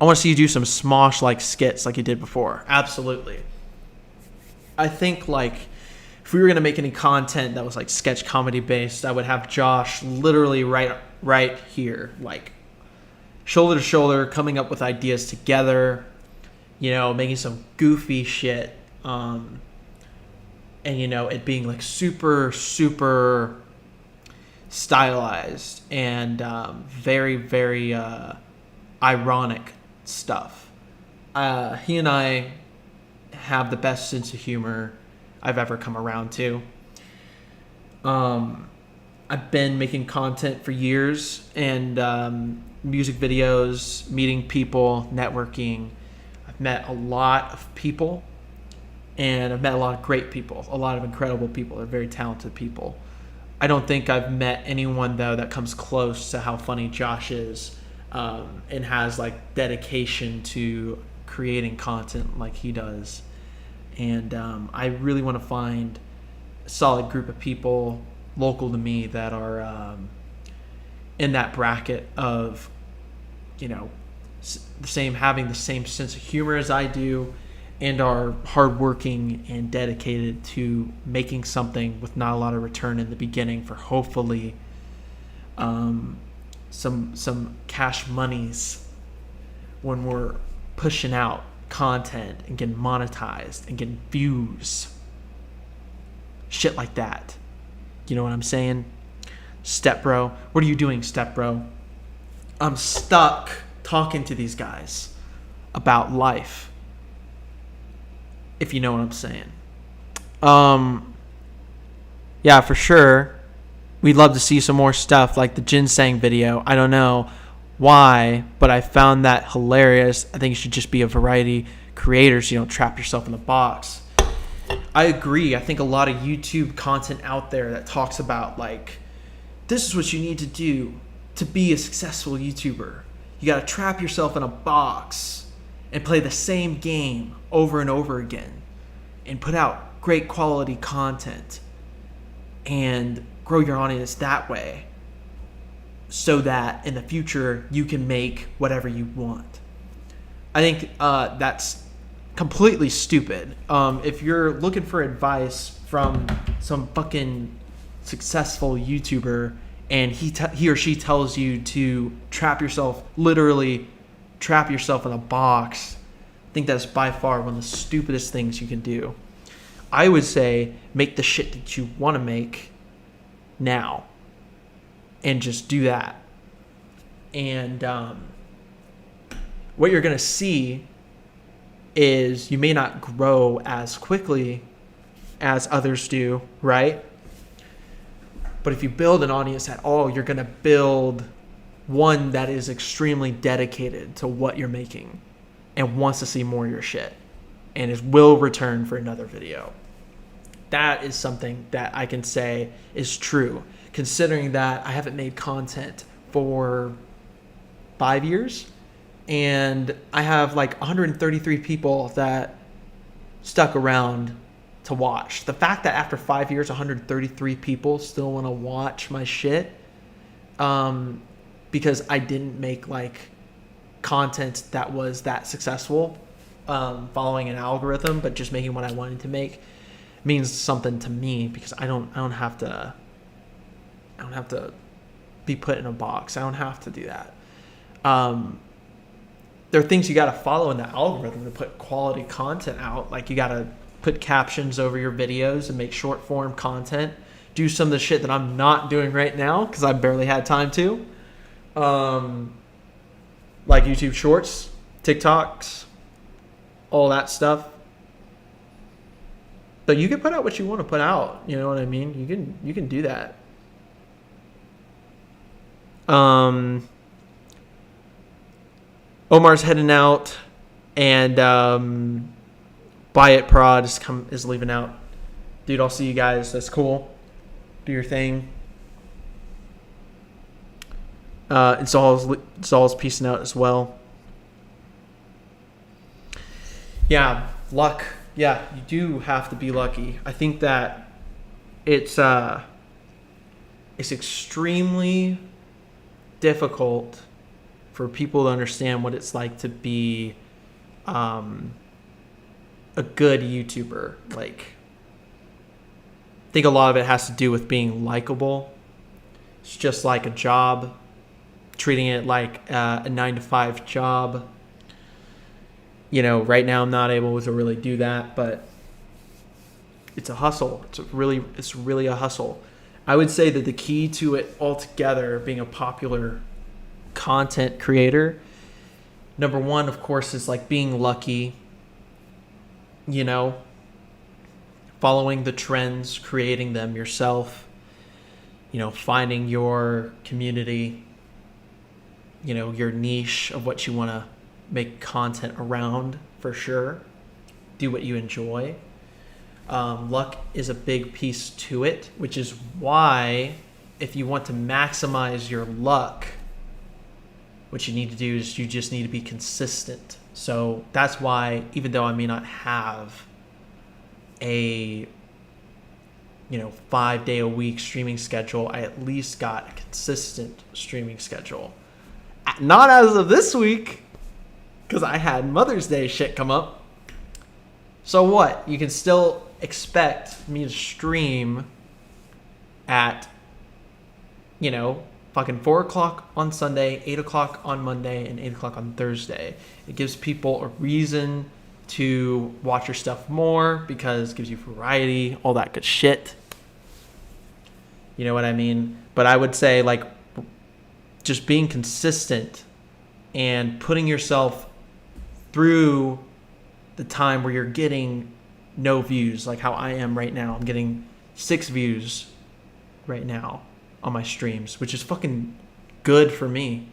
want to see you do some Smosh-like skits like you did before. Absolutely. I think, like, if we were going to make any content that was, like, sketch comedy based, I would have Josh literally right here, like, shoulder to shoulder, coming up with ideas together, you know, making some goofy shit, and, you know, it being, like, super, super stylized and very, very ironic stuff. He and I have the best sense of humor I've ever come around to. I've been making content for years, and music videos, meeting people, networking. I've met a lot of people, and I've met a lot of great people, a lot of incredible people. They're very talented people. I don't think I've met anyone, though, that comes close to how funny Josh is, and has, like, dedication to creating content like he does. And I really want to find a solid group of people local to me that are in that bracket of, you know, having the same sense of humor as I do, and are hardworking and dedicated to making something with not a lot of return in the beginning for hopefully some cash monies when we're pushing out content and getting monetized and getting views, shit like that. You know what I'm saying? Step bro, what are you doing, step bro? I'm stuck talking to these guys about life, if you know what I'm saying. Yeah, for sure, we'd love to see some more stuff like the ginseng video. I don't know why, but I found that hilarious. I think you should just be a variety creator so you don't trap yourself in a box. I agree. I think a lot of YouTube content out there that talks about, like, this is what you need to do to be a successful YouTuber. You got to trap yourself in a box and play the same game over and over again and put out great quality content and grow your audience that way, so that in the future you can make whatever you want. I think that's completely stupid. If you're looking for advice from some fucking successful YouTuber and he or she tells you to literally trap yourself in a box, I think that's by far one of the stupidest things you can do. I would say make the shit that you want to make now and just do that. And what you're going to see is you may not grow as quickly as others do, right? But if you build an audience at all, you're going to build one that is extremely dedicated to what you're making and wants to see more of your shit and will return for another video. That is something that I can say is true, considering that I haven't made content for 5 years, and I have like 133 people that stuck around to watch. The fact that after 5 years, 133 people still want to watch my shit, because I didn't make like content that was that successful, following an algorithm, but just making what I wanted to make, means something to me, because I don't have to be put in a box. I don't have to do that. There are things you got to follow in the algorithm to put quality content out. Like you got to put captions over your videos and make short form content. Do some of the shit that I'm not doing right now because I barely had time to. Like YouTube Shorts, TikToks, all that stuff. But you can put out what you want to put out. You know what I mean? You can do that. Omar's heading out, and Buy It Prod is leaving out. Dude, I'll see you guys. That's cool. Do your thing. It's all peacing out as well. Yeah, luck. Yeah, you do have to be lucky. I think that it's extremely difficult for people to understand what it's like to be a good YouTuber. Like, I think a lot of it has to do with being likable. It's just like a job, treating it like a 9-to-5 job. You know, right now I'm not able to really do that, but it's a hustle. It's really a hustle. I would say that the key to it altogether, being a popular content creator, number one, of course, is like being lucky, you know, following the trends, creating them yourself, you know, finding your community, you know, your niche of what you want to make content around, for sure. Do what you enjoy. Luck is a big piece to it, which is why if you want to maximize your luck, what you need to do is you just need to be consistent. So that's why, even though I may not have a 5-day-a-week streaming schedule, I at least got a consistent streaming schedule. Not as of this week, because I had Mother's Day shit come up. So what? You can still expect me to stream at, fucking 4 o'clock on Sunday, 8 o'clock on Monday, and 8 o'clock on Thursday. It gives people a reason to watch your stuff more because it gives you variety, all that good shit. You know what I mean? But I would say, like, just being consistent and putting yourself through the time where you're getting no views, like how I am right now. I'm getting 6 views right now on my streams, which is fucking good for me.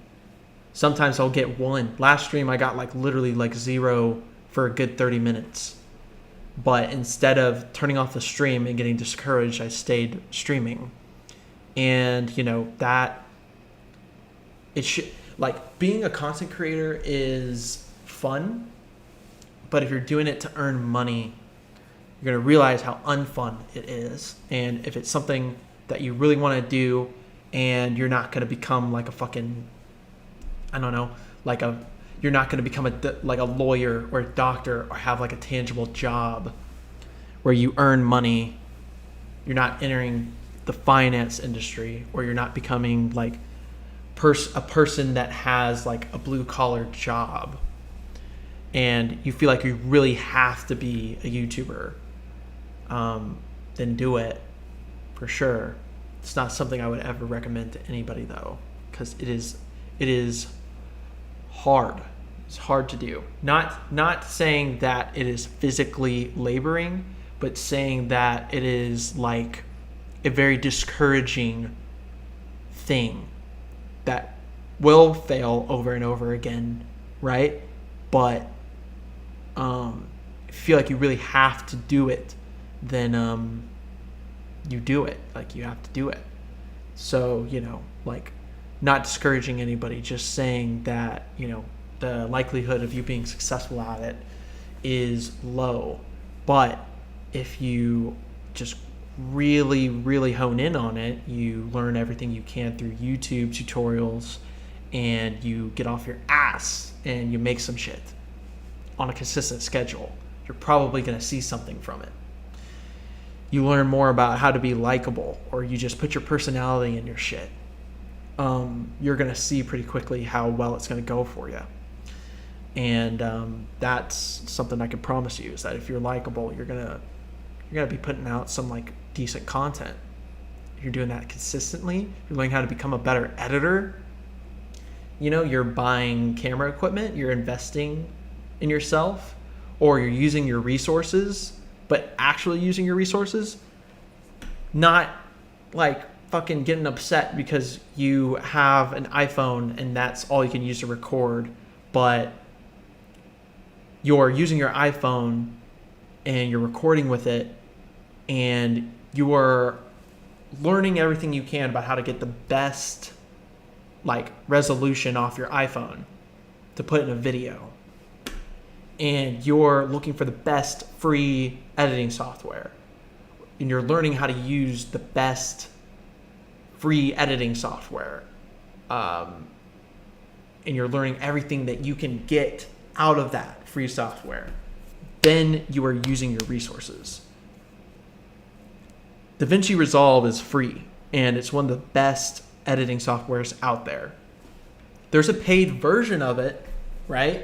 Sometimes I'll get 1. Last stream I got literally 0 for a good 30 minutes. But instead of turning off the stream and getting discouraged, I stayed streaming. And that it should, being a content creator is fun, but if you're doing it to earn money, you're going to realize how unfun it is. And if it's something that you really want to do and you're not going to become like a fucking, you're not going to become a lawyer or a doctor or have a tangible job where you earn money, you're not entering the finance industry, or you're not becoming a person that has a blue collar job, and you feel like you really have to be a YouTuber, then do it for sure. It's not something I would ever recommend to anybody though, because it is hard. It's hard to do. Not saying that it is physically laboring, but saying that it is a very discouraging thing that will fail over and over again, right? But if you feel like you really have to do it, then you do it. You have to do it. So, not discouraging anybody, just saying that, the likelihood of you being successful at it is low. But if you just really, really hone in on it, you learn everything you can through YouTube tutorials, and you get off your ass and you make some shit on a consistent schedule, you're probably going to see something from it. You learn more about how to be likable, or you just put your personality in your shit. You're going to see pretty quickly how well it's going to go for you. And that's something I can promise you, is that if you're likable, you're gonna be putting out some like decent content. If you're doing that consistently, you're learning how to become a better editor. You're buying camera equipment, you're investing in yourself, or you're using your resources, but actually using your resources, not like fucking getting upset because you have an iPhone and that's all you can use to record, but you're using your iPhone and you're recording with it and you are learning everything you can about how to get the best like resolution off your iPhone to put in a video. And you're looking for the best free editing software. And you're learning how to use the best free editing software. And you're learning everything that you can get out of that free software. Then you are using your resources. DaVinci Resolve is free, and it's one of the best editing softwares out there. There's a paid version of it, right?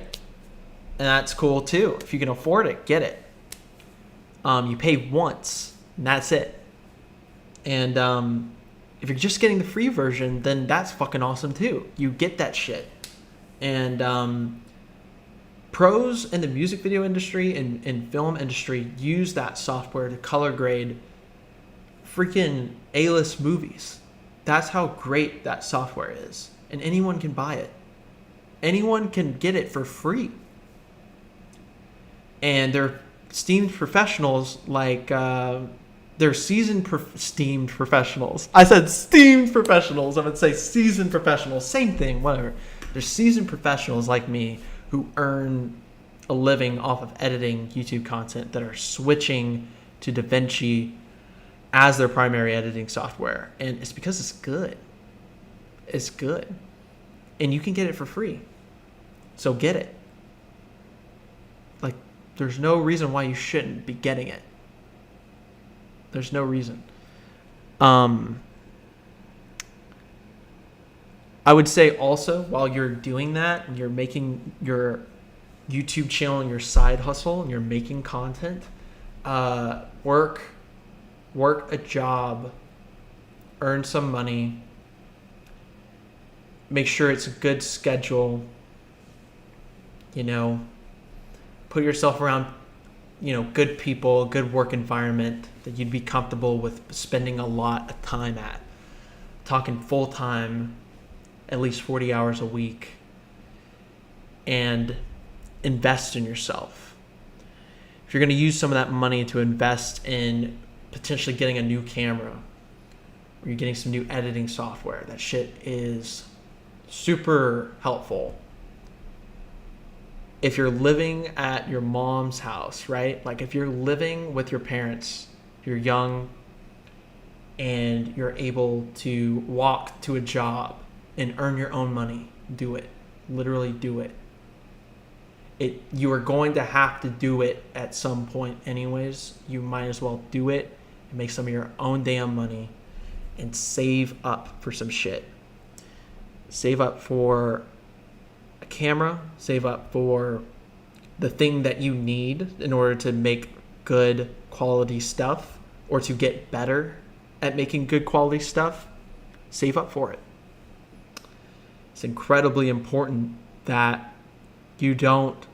And that's cool too. If you can afford it, get it. You pay once, and that's it. And if you're just getting the free version, then that's fucking awesome too. You get that shit. And pros in the music video industry and film industry use that software to color grade freaking A-list movies. That's how great that software is. And anyone can buy it. Anyone can get it for free. And they're steamed professionals like... they're steamed professionals. I said steamed professionals. I would say seasoned professionals. Same thing, whatever. They're seasoned professionals like me who earn a living off of editing YouTube content that are switching to DaVinci as their primary editing software. And it's because it's good. It's good. And you can get it for free. So get it. Like, there's no reason why you shouldn't be getting it. There's no reason. I would say also, while you're doing that and you're making your YouTube channel and your side hustle and you're making content, work a job, earn some money, make sure it's a good schedule, put yourself around, good people, good work environment that you'd be comfortable with spending a lot of time at. Talking full time, at least 40 hours a week, and invest in yourself. If you're going to use some of that money to invest in potentially getting a new camera, or you're getting some new editing software, that shit is super helpful. If you're living at your mom's house, right? Like if you're living with your parents, you're young, and you're able to walk to a job and earn your own money, do it. Literally do it. You are going to have to do it at some point anyways. You might as well do it and make some of your own damn money and save up for some shit. Save up for a camera, save up for the thing that you need in order to make good quality stuff or to get better at making good quality stuff. Save up for it. It's incredibly important that you don't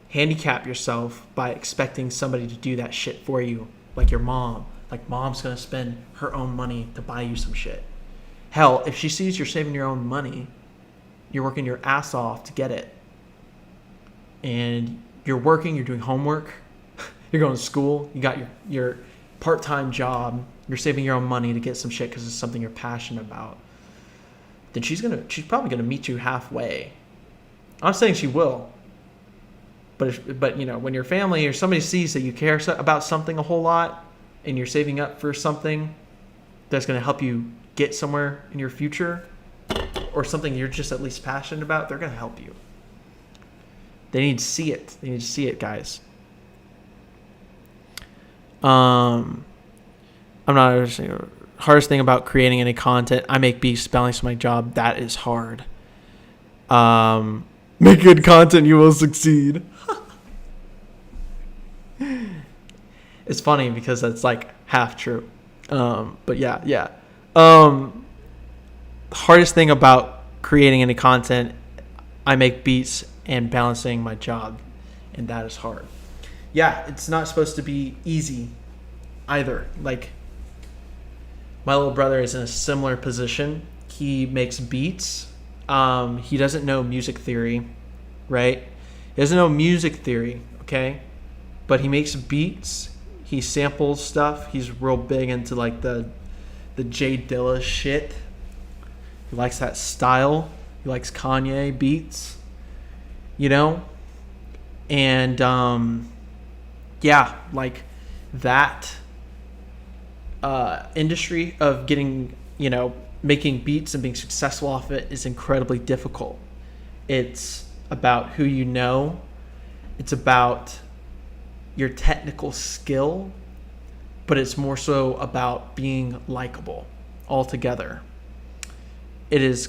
handicap yourself by expecting somebody to do that shit for you, like your mom. Like mom's gonna spend her own money to buy you some shit. Hell, if she sees you're saving your own money, you're working your ass off to get it, and you're working, you're doing homework, you're going to school, you got your part-time job, you're saving your own money to get some shit because it's something you're passionate about, then she's probably gonna meet you halfway. I'm not saying she will, but when your family or somebody sees that you care about something a whole lot and you're saving up for something that's gonna help you get somewhere in your future, or something you're just at least passionate about, they're gonna help you. They need to see it. They need to see it, guys. I'm not understanding. Hardest thing about creating any content, I make beats balancing my job. That is hard. Make good content, you will succeed. It's funny because that's like half true. But yeah. The hardest thing about creating any content, I make beats and balancing my job, and that is hard. Yeah, it's not supposed to be easy either. Like, my little brother is in a similar position. He makes beats. He doesn't know music theory, right? He doesn't know music theory, okay? But he makes beats. He samples stuff. He's real big into like the Jay Dilla shit. He likes that style. He likes Kanye beats, you know? And yeah, like that industry of getting, you know, making beats and being successful off it is incredibly difficult. It's about who you know. It's about your technical skill, but it's more so about being likable altogether. It is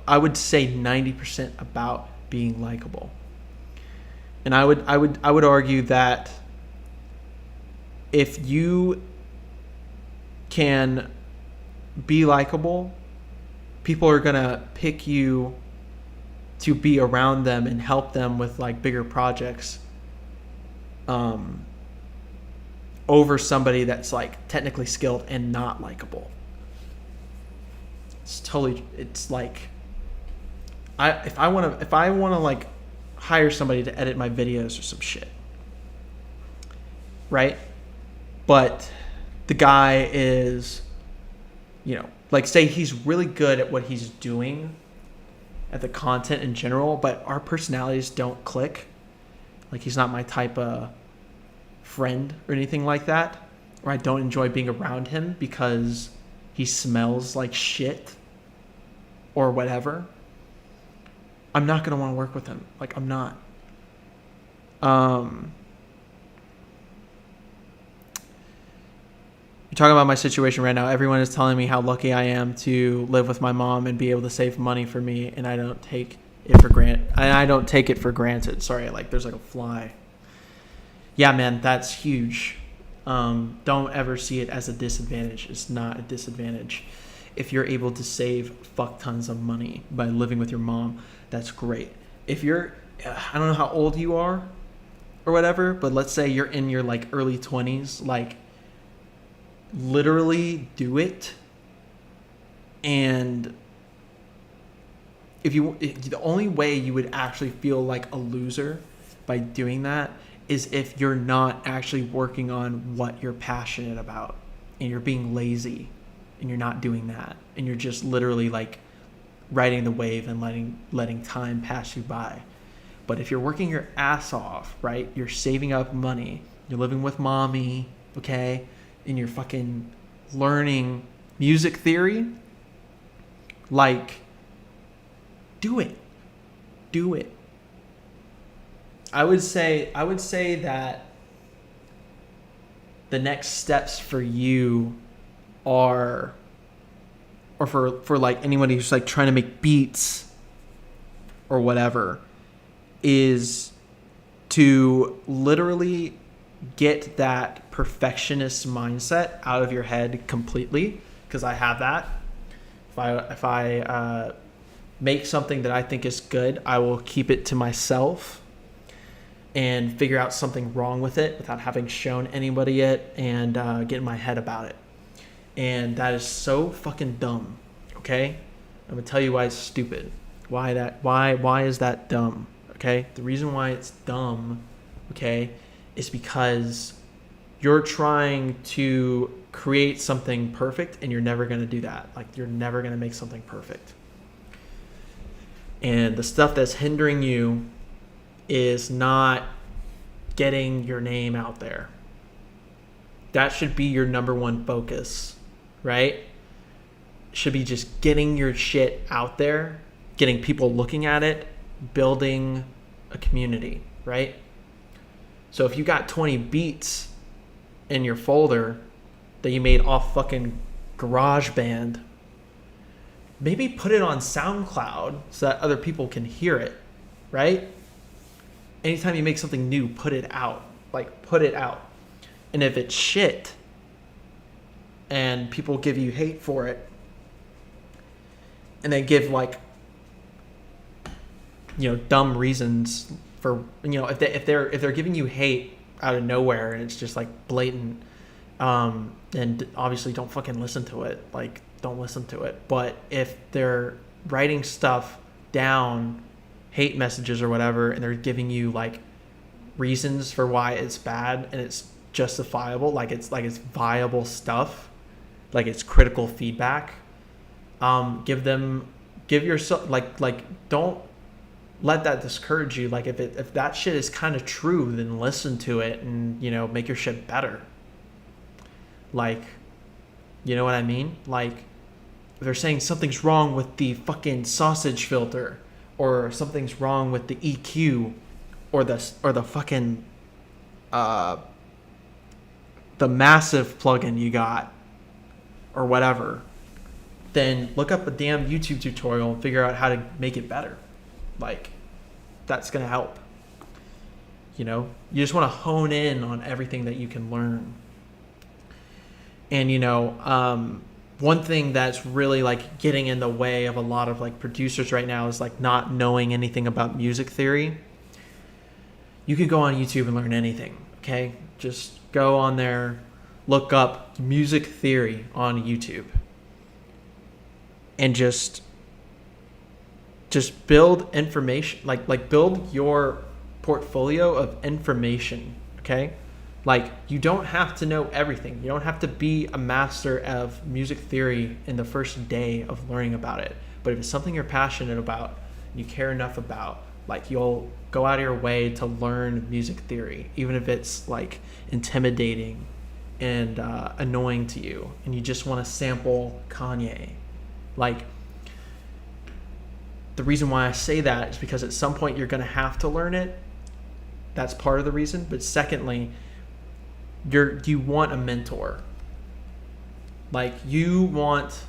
I would say 90% about being likable. And I would argue that if you can be likable, people are gonna pick you to be around them and help them with like bigger projects, over somebody that's like technically skilled and not likable. It's like if I want to like hire somebody to edit my videos or some shit, right? But the guy is, you know, like, say he's really good at what he's doing, at the content in general, but our personalities don't click. Like, he's not my type of friend or anything like that, or I don't enjoy being around him because he smells like shit or whatever. I'm not gonna want to work with him. Like, I'm not. You're talking about my situation right now. Everyone is telling me how lucky I am to live with my mom and be able to save money for me, and I don't take it for granted. Sorry, like, there's like a fly. Yeah, man, that's huge. Don't ever see it as a disadvantage. It's not a disadvantage. If you're able to save fuck tons of money by living with your mom, that's great. If you're, I don't know how old you are or whatever, but let's say you're in your like early 20s, like, literally do it. And the only way you would actually feel like a loser by doing that is if you're not actually working on what you're passionate about, and you're being lazy and you're not doing that, and you're just literally like riding the wave and letting time pass you by. But if you're working your ass off, right, you're saving up money, you're living with mommy, okay, and you're fucking learning music theory, like, do it. I would say that the next steps for you are, or for like anybody who's like trying to make beats or whatever, is to literally get that perfectionist mindset out of your head completely, because I have that. If I make something that I think is good, I will keep it to myself and figure out something wrong with it without having shown anybody it, and get in my head about it. And that is so fucking dumb, okay? I'm gonna tell you why it's stupid. Why is that dumb, okay? The reason why it's dumb, okay, is because you're trying to create something perfect, and you're never gonna do that. Like, you're never gonna make something perfect. And the stuff that's hindering you is not getting your name out there. That should be your number one focus, right? It should be just getting your shit out there, getting people looking at it, building a community, right? So if you got 20 beats in your folder that you made off fucking GarageBand, maybe put it on SoundCloud so that other people can hear it, right? Anytime you make something new, put it out. Like, put it out. And if it's shit and people give you hate for it, and they give, like, you know, dumb reasons for, you know, if they're giving you hate out of nowhere and it's just like blatant, and obviously don't fucking listen to it. Like, don't listen to it. But if they're writing stuff down, hate messages or whatever, and they're giving you like reasons for why it's bad and it's justifiable, like it's viable stuff, like it's critical feedback, give yourself like don't let that discourage you. Like, if that shit is kind of true, then listen to it and, you know, make your shit better. Like, you know what I mean? Like, if they're saying something's wrong with the fucking sausage filter, or something's wrong with the EQ, or the fucking the massive plugin you got, or whatever, then look up a damn YouTube tutorial and figure out how to make it better. Like, that's gonna help. You know, you just want to hone in on everything that you can learn. And, you know, one thing that's really like getting in the way of a lot of like producers right now is like not knowing anything about music theory. You could go on YouTube and learn anything. Okay, just go on there, look up music theory on YouTube, and just build information, like build your portfolio of information. Okay, like, you don't have to know everything. You don't have to be a master of music theory in the first day of learning about it. But if it's something you're passionate about, you care enough about, like, you'll go out of your way to learn music theory, even if it's like intimidating and annoying to you, and you just want to sample Kanye. Like, the reason why I say that is because at some point you're going to have to learn it. That's part of the reason. But secondly, you want a mentor. Like, you want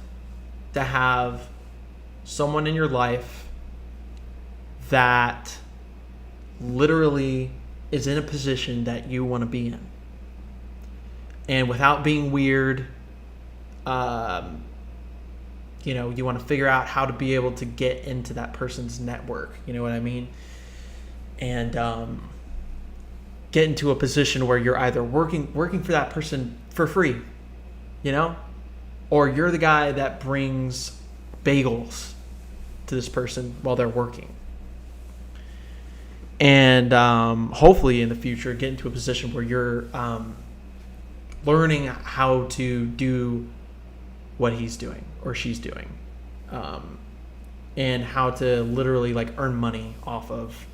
to have someone in your life that literally is in a position that you want to be in. And without being weird, you know, you want to figure out how to be able to get into that person's network. You know what I mean? And get into a position where you're either working for that person for free, you know, or you're the guy that brings bagels to this person while they're working. And hopefully in the future get into a position where you're learning how to do what he's doing or she's doing, and how to literally like earn money off of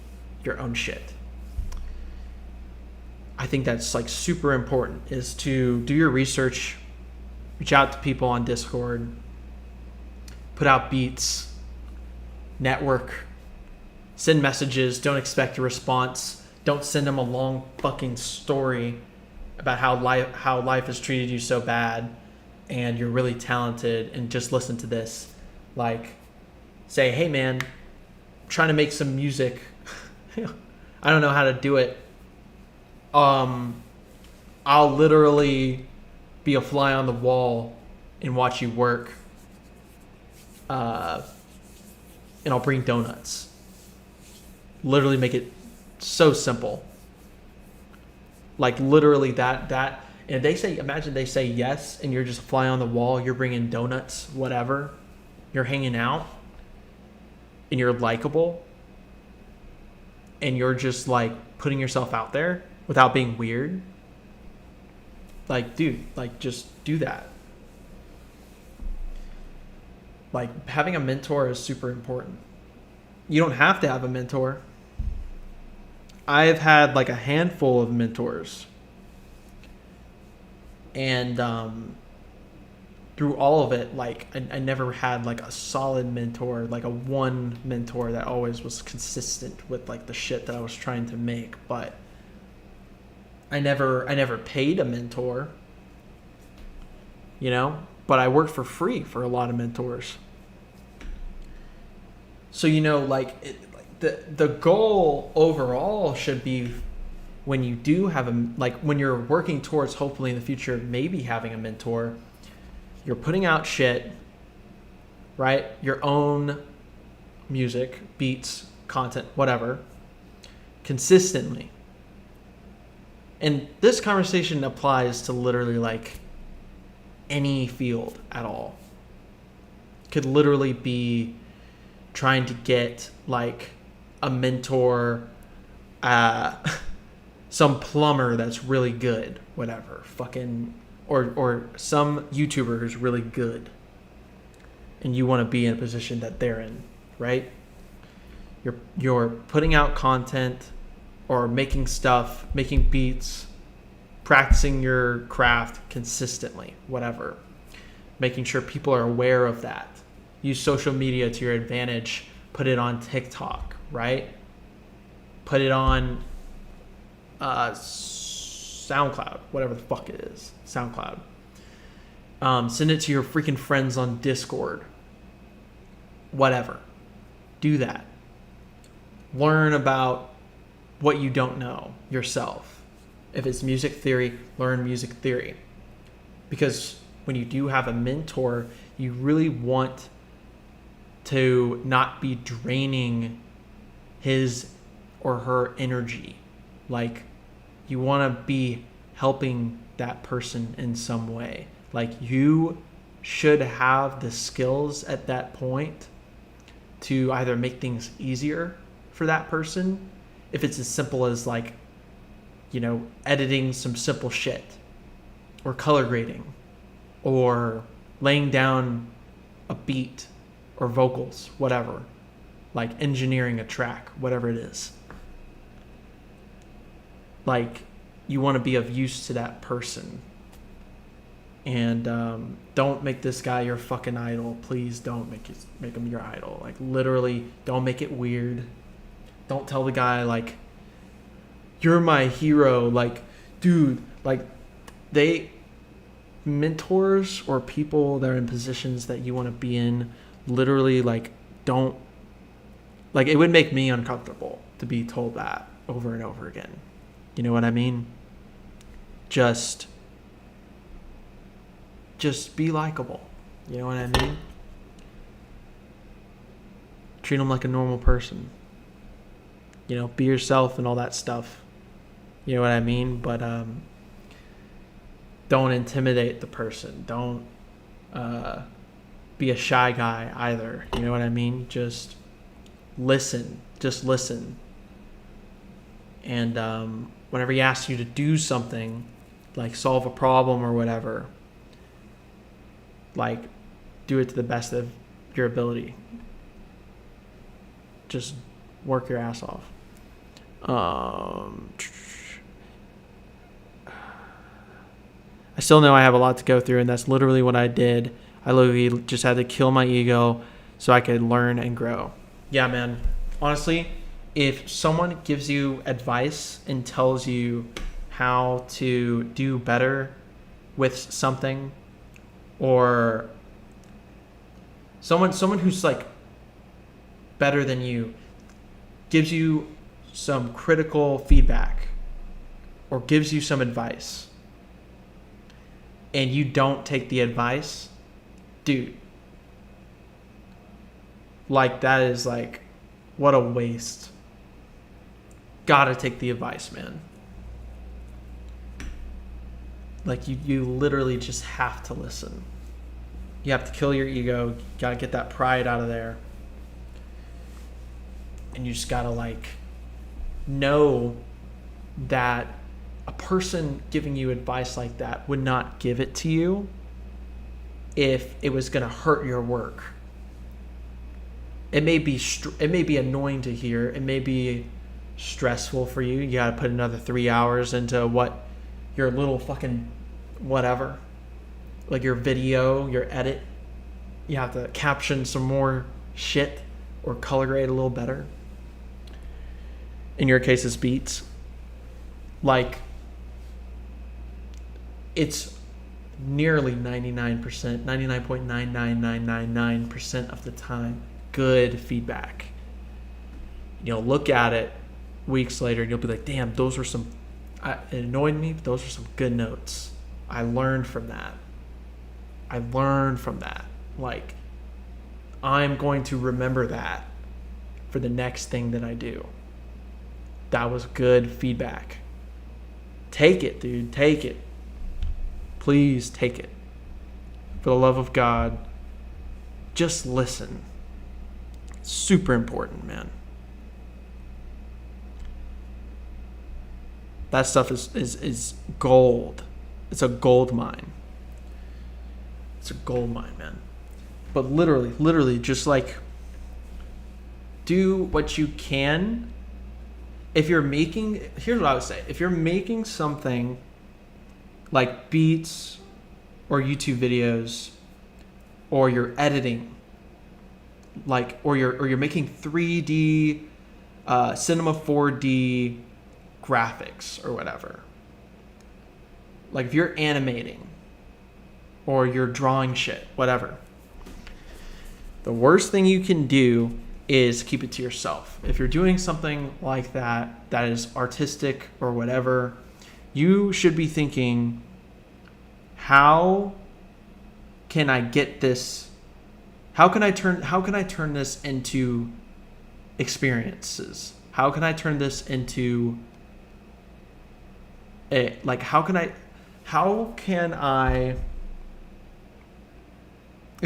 your own shit. I think that's like super important, is to do your research, reach out to people on Discord, put out beats, network, send messages, don't expect a response. Don't send them a long fucking story about how life has treated you so bad and you're really talented and just listen to this. Like, say, hey man, I'm trying to make some music. I don't know how to do it. I'll literally be a fly on the wall and watch you work. And I'll bring donuts. Literally make it so simple. Like, literally that. And imagine they say yes, and you're just a fly on the wall. You're bringing donuts, whatever. You're hanging out, and you're likable, and you're just like putting yourself out there without being weird. Like, dude, like, just do that. Like, having a mentor is super important. You don't have to have a mentor. I've had like a handful of mentors. And through all of it, like, I never had like a solid mentor, like a one mentor that always was consistent with like the shit that I was trying to make. But I never paid a mentor, you know, but I worked for free for a lot of mentors. So, you know, like, the goal overall should be, when you do have when you're working towards hopefully in the future maybe having a mentor, you're putting out shit, right? Your own music, beats, content, whatever, consistently. And this conversation applies to literally like any field at all. Could literally be trying to get like a mentor, some plumber that's really good, whatever, fucking, or some YouTuber who's really good, and you want to be in a position that they're in, right? You're putting out content or making stuff, making beats, practicing your craft consistently, whatever. Making sure people are aware of that. Use social media to your advantage. Put it on TikTok, right? Put it on SoundCloud, whatever the fuck it is. SoundCloud. Send it to your freaking friends on Discord. Whatever. Do that. Learn about what you don't know yourself. If it's music theory, learn music theory. Because when you do have a mentor, you really want to not be draining his or her energy. Like, you want to be helping that person in some way. Like, you should have the skills at that point to either make things easier for that person, if it's as simple as like, you know, editing some simple shit, or color grading, or laying down a beat or vocals, whatever, like engineering a track, whatever it is. Like, you want to be of use to that person. And don't make this guy your fucking idol. Please don't make him your idol. Like, literally, don't make it weird. Don't tell the guy, like, you're my hero. Like, dude, like, mentors or people that are in positions that you want to be in, literally, like, don't, like, it would make me uncomfortable to be told that over and over again. You know what I mean? Just be likable. You know what I mean? Treat them like a normal person. You know, be yourself and all that stuff. You know what I mean? But don't intimidate the person. Don't be a shy guy either. You know what I mean? Just listen. Just listen. And whenever he asks you to do something, like solve a problem or whatever, like, do it to the best of your ability. Just work your ass off. I still know I have a lot to go through, and that's literally what I did. I literally just had to kill my ego so I could learn and grow. Yeah, man. Honestly, if someone gives you advice and tells you how to do better with something, or someone who's like better than you gives you some critical feedback or gives you some advice, and you don't take the advice, dude, like, that is like, what a waste. Gotta take the advice, man. Like, you literally just have to listen. You have to kill your ego. You gotta get that pride out of there. And you just gotta, like, know that a person giving you advice like that would not give it to you if it was gonna hurt your work. It may be annoying to hear. It may be stressful for you. You gotta put another 3 hours into what your little fucking whatever, like your video, your edit. You have to caption some more shit or color grade a little better. In your case, it's beats. Like, it's nearly 99%, 99.99999% of the time good feedback. You'll look at it weeks later and you'll be like, damn, those were some, it annoyed me, but those were some good notes. I learned from that. Like, I'm going to remember that for the next thing that I do. That was good feedback. Take it, dude. Take it. Please take it. For the love of God, just listen. Super important, man. That stuff is gold. It's a gold mine. It's a gold mine, man. But literally, just like, do what you can. If you're making, here's what I would say. If you're making something like beats or YouTube videos, or you're editing, like, or you're making 3D, Cinema 4D graphics or whatever. Like, if you're animating or you're drawing shit, whatever, the worst thing you can do is keep it to yourself. If you're doing something like that is artistic or whatever, you should be thinking, how can I get this? How can I turn this into experiences? How can I turn this into how can I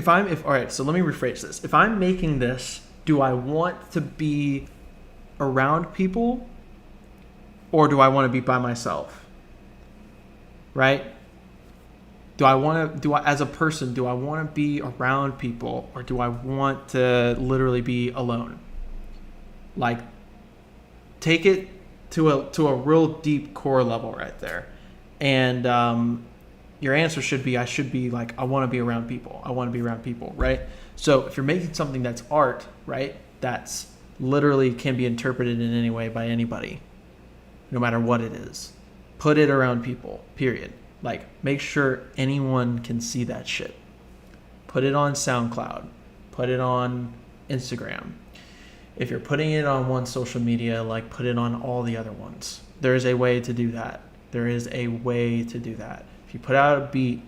all right, so let me rephrase this. If I'm making this, do I want to be around people, or do I want to be by myself? Right? As a person, do I want to be around people, or do I want to literally be alone? Like, take it to a real deep core level right there. And your answer should be, I want to be around people. I want to be around people, right? So if you're making something that's art, right, that's literally can be interpreted in any way by anybody, no matter what it is, put it around people, period. Like, make sure anyone can see that shit. Put it on SoundCloud. Put it on Instagram. If you're putting it on one social media, like, put it on all the other ones. There is a way to do that. If you put out a beat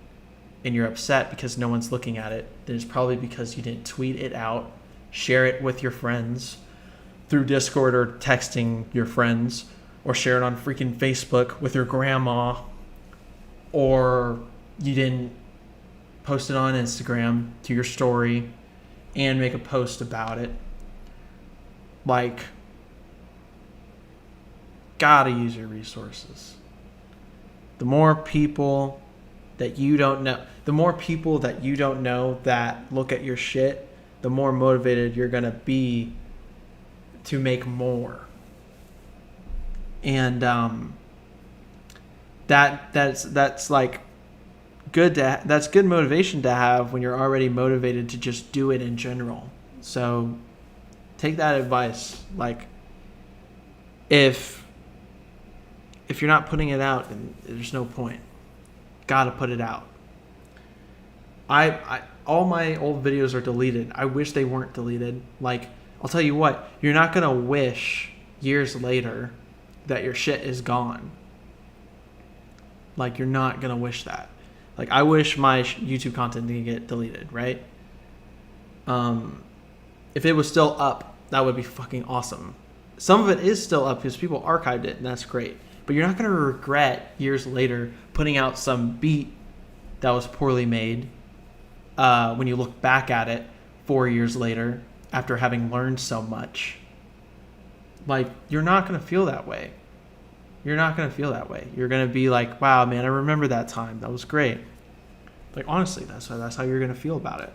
and you're upset because no one's looking at it, then it's probably because you didn't tweet it out, share it with your friends through Discord or texting your friends, or share it on freaking Facebook with your grandma, or you didn't post it on Instagram to your story and make a post about it. Like, gotta use your resources. The more people that you don't know that look at your shit, the more motivated you're gonna be to make more. And that's like that's good motivation to have when you're already motivated to just do it in general. So take that advice. Like, if you're not putting it out, then there's no point. Gotta put it out. I all my old videos are deleted. I wish they weren't deleted. Like, I'll tell you what, you're not gonna wish years later that your shit is gone. Like, you're not gonna wish that. Like, I wish my YouTube content didn't get deleted, right? If it was still up, that would be fucking awesome. Some of it is still up because people archived it, and that's great. But you're not going to regret years later putting out some beat that was poorly made when you look back at it 4 years later after having learned so much. Like, you're not going to feel that way. You're going to be like, wow, man, I remember that time. That was great. Like, honestly, that's how you're going to feel about it.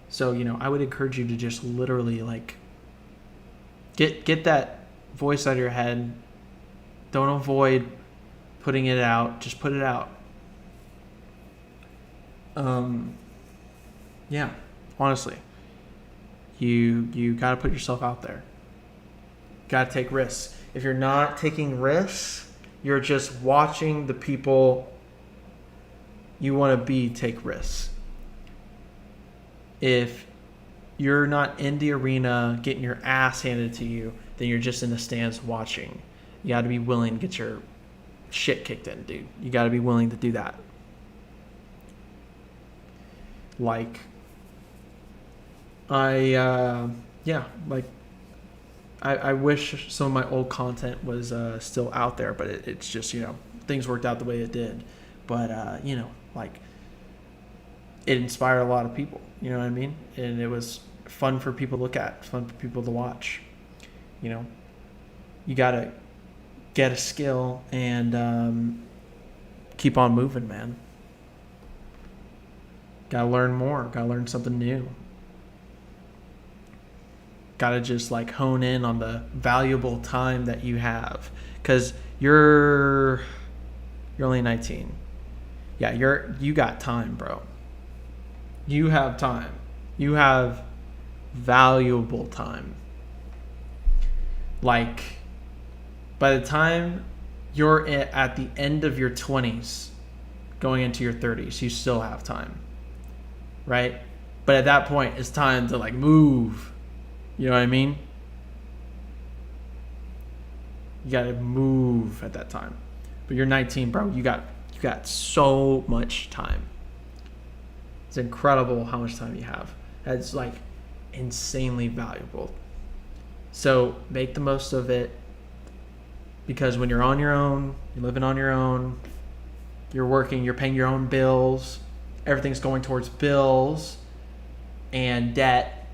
So, I would encourage you to just literally, like, get that voice out of your head. Don't avoid putting it out. Just put it out. Yeah, honestly, you got to put yourself out there. Got to take risks. If you're not taking risks, you're just watching the people you want to be take risks. If you're not in the arena getting your ass handed to you, then you're just in the stands watching. You got to be willing to get your shit kicked in, dude. You got to be willing to do that. Like, I wish some of my old content was still out there, but it's just, things worked out the way it did. But, like, it inspired a lot of people, you know what I mean? And it was fun for people to look at, fun for people to watch. You got to get a skill and keep on moving, man. Got to learn more, got to learn something new. Got to just like hone in on the valuable time that you have, because you're only 19. Yeah, you got time, bro. You have time. You have valuable time. Like, by the time you're at the end of your 20s going into your 30s, you still have time, right? But at that point, it's time to like move. You know what I mean? You gotta move at that time. But you're 19, bro. You got so much time. It's incredible how much time you have. That's like insanely valuable. So make the most of it, because when you're on your own, you're living on your own, you're working, you're paying your own bills, everything's going towards bills and debt,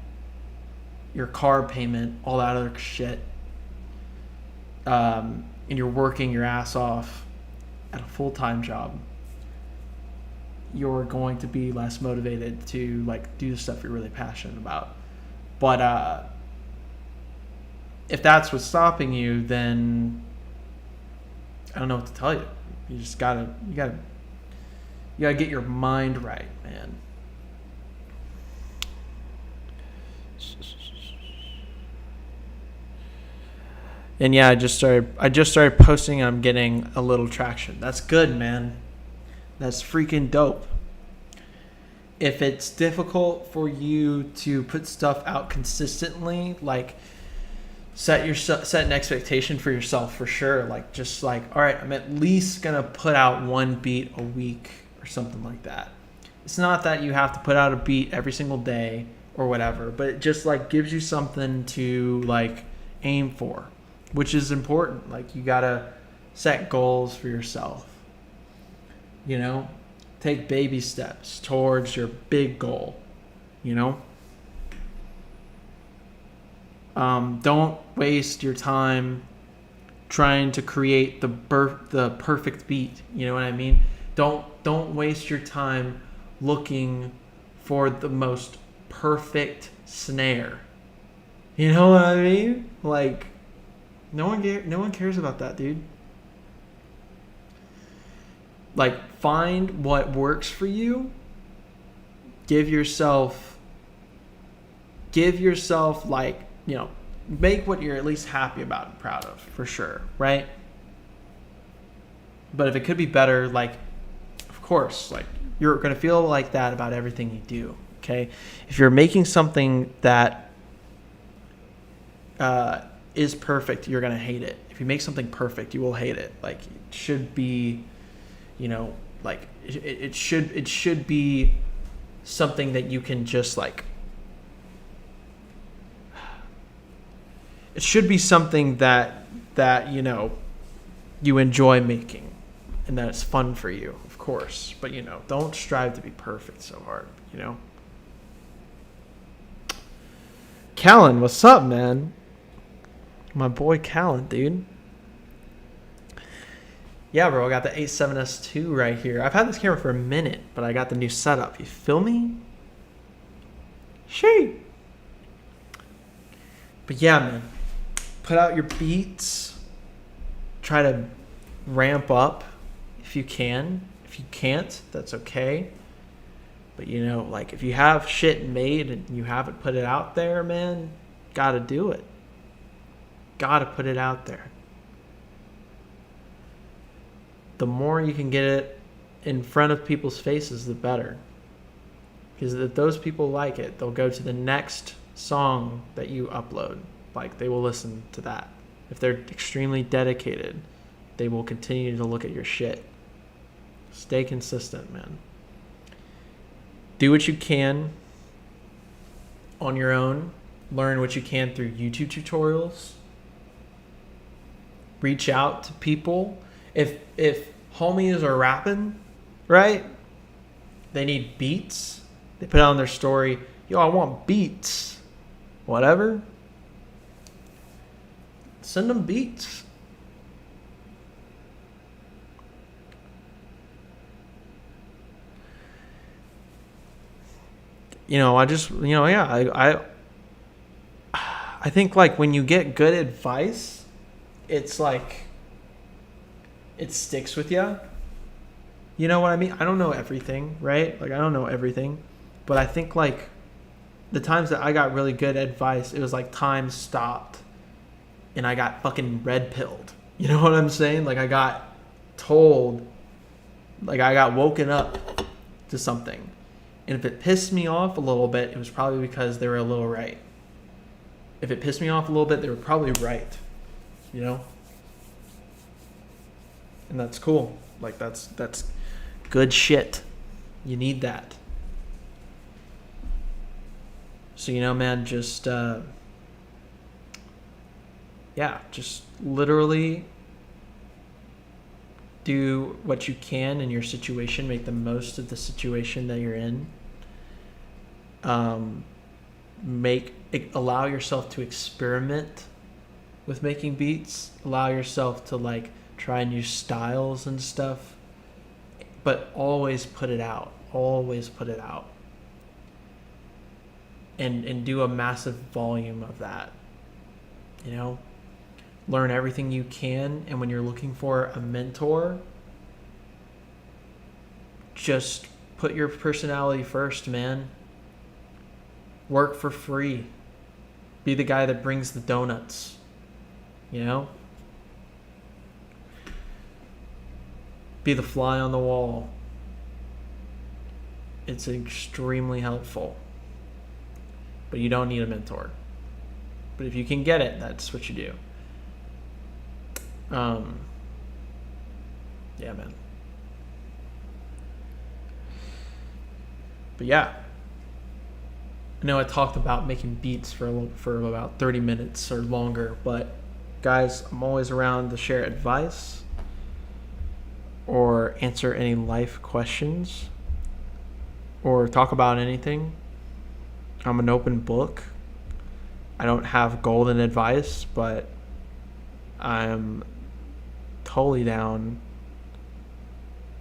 your car payment, all that other shit, and you're working your ass off at a full-time job, you're going to be less motivated to like do the stuff you're really passionate about. But if that's what's stopping you, then I don't know what to tell you. You just gotta get your mind right, man. And yeah, I just started posting. I'm getting a little traction. That's good, man. That's freaking dope. If it's difficult for you to put stuff out consistently, like set an expectation for yourself for sure. Like just like, all right, I'm at least gonna put out one beat a week or something like that. It's not that you have to put out a beat every single day or whatever, but it just like gives you something to like aim for, which is important. Like you gotta set goals for yourself. Take baby steps towards your big goal. Don't waste your time trying to create the perfect beat. You know what I mean? Don't waste your time looking for the most perfect snare. You know what I mean? Like, no one cares about that, dude. Like, find what works for you. Give yourself like, make what you're at least happy about and proud of, for sure, right? But if it could be better, like, of course, like, you're going to feel like that about everything you do, okay? If you're making something that is perfect, you're going to hate it. If you make something perfect, you will hate it. Like, it should be, like, it should be something that you can just, like, it should be something that you enjoy making and that it's fun for you, of course. But, don't strive to be perfect so hard, Callan, what's up, man? My boy Callan, dude. Yeah, bro, I got the A7S II right here. I've had this camera for a minute, but I got the new setup. You feel me? Shit. But yeah, man. Put out your beats. Try to ramp up if you can. If you can't, that's okay. But, like, if you have shit made and you haven't put it out there, man, gotta do it. Gotta put it out there. The more you can get it in front of people's faces, the better. Because if those people like it, they'll go to the next song that you upload. Like, they will listen to that. If they're extremely dedicated, they will continue to look at your shit. Stay consistent, man. Do what you can on your own. Learn what you can through YouTube tutorials. Reach out to people. If homies are rapping, right? They need beats. They put it on their story. Yo, I want beats. Whatever. Send them beats. I think like when you get good advice, it's like it sticks with you. You know what I mean? I don't know everything, right? Like I don't know everything, but I think like the times that I got really good advice, it was like time stopped and I got fucking red pilled. You know what I'm saying? Like I got told, like I got woken up to something. And if it pissed me off a little bit, it was probably because they were a little right. If it pissed me off a little bit, they were probably right. You know? And that's cool. Like that's good shit. You need that. So, man, just literally do what you can in your situation. Make the most of the situation that you're in. Allow yourself to experiment with making beats. Allow yourself to like try new styles and stuff. But always put it out. Always put it out. And do a massive volume of that. Learn everything you can, and when you're looking for a mentor, just put your personality first, man. Work for free. Be the guy that brings the donuts. Be the fly on the wall. It's extremely helpful. But you don't need a mentor. But if you can get it, that's what you do. Yeah, man. But yeah. I know I talked about making beats for about 30 minutes or longer, but guys, I'm always around to share advice or answer any life questions or talk about anything. I'm an open book. I don't have golden advice, but I'm totally down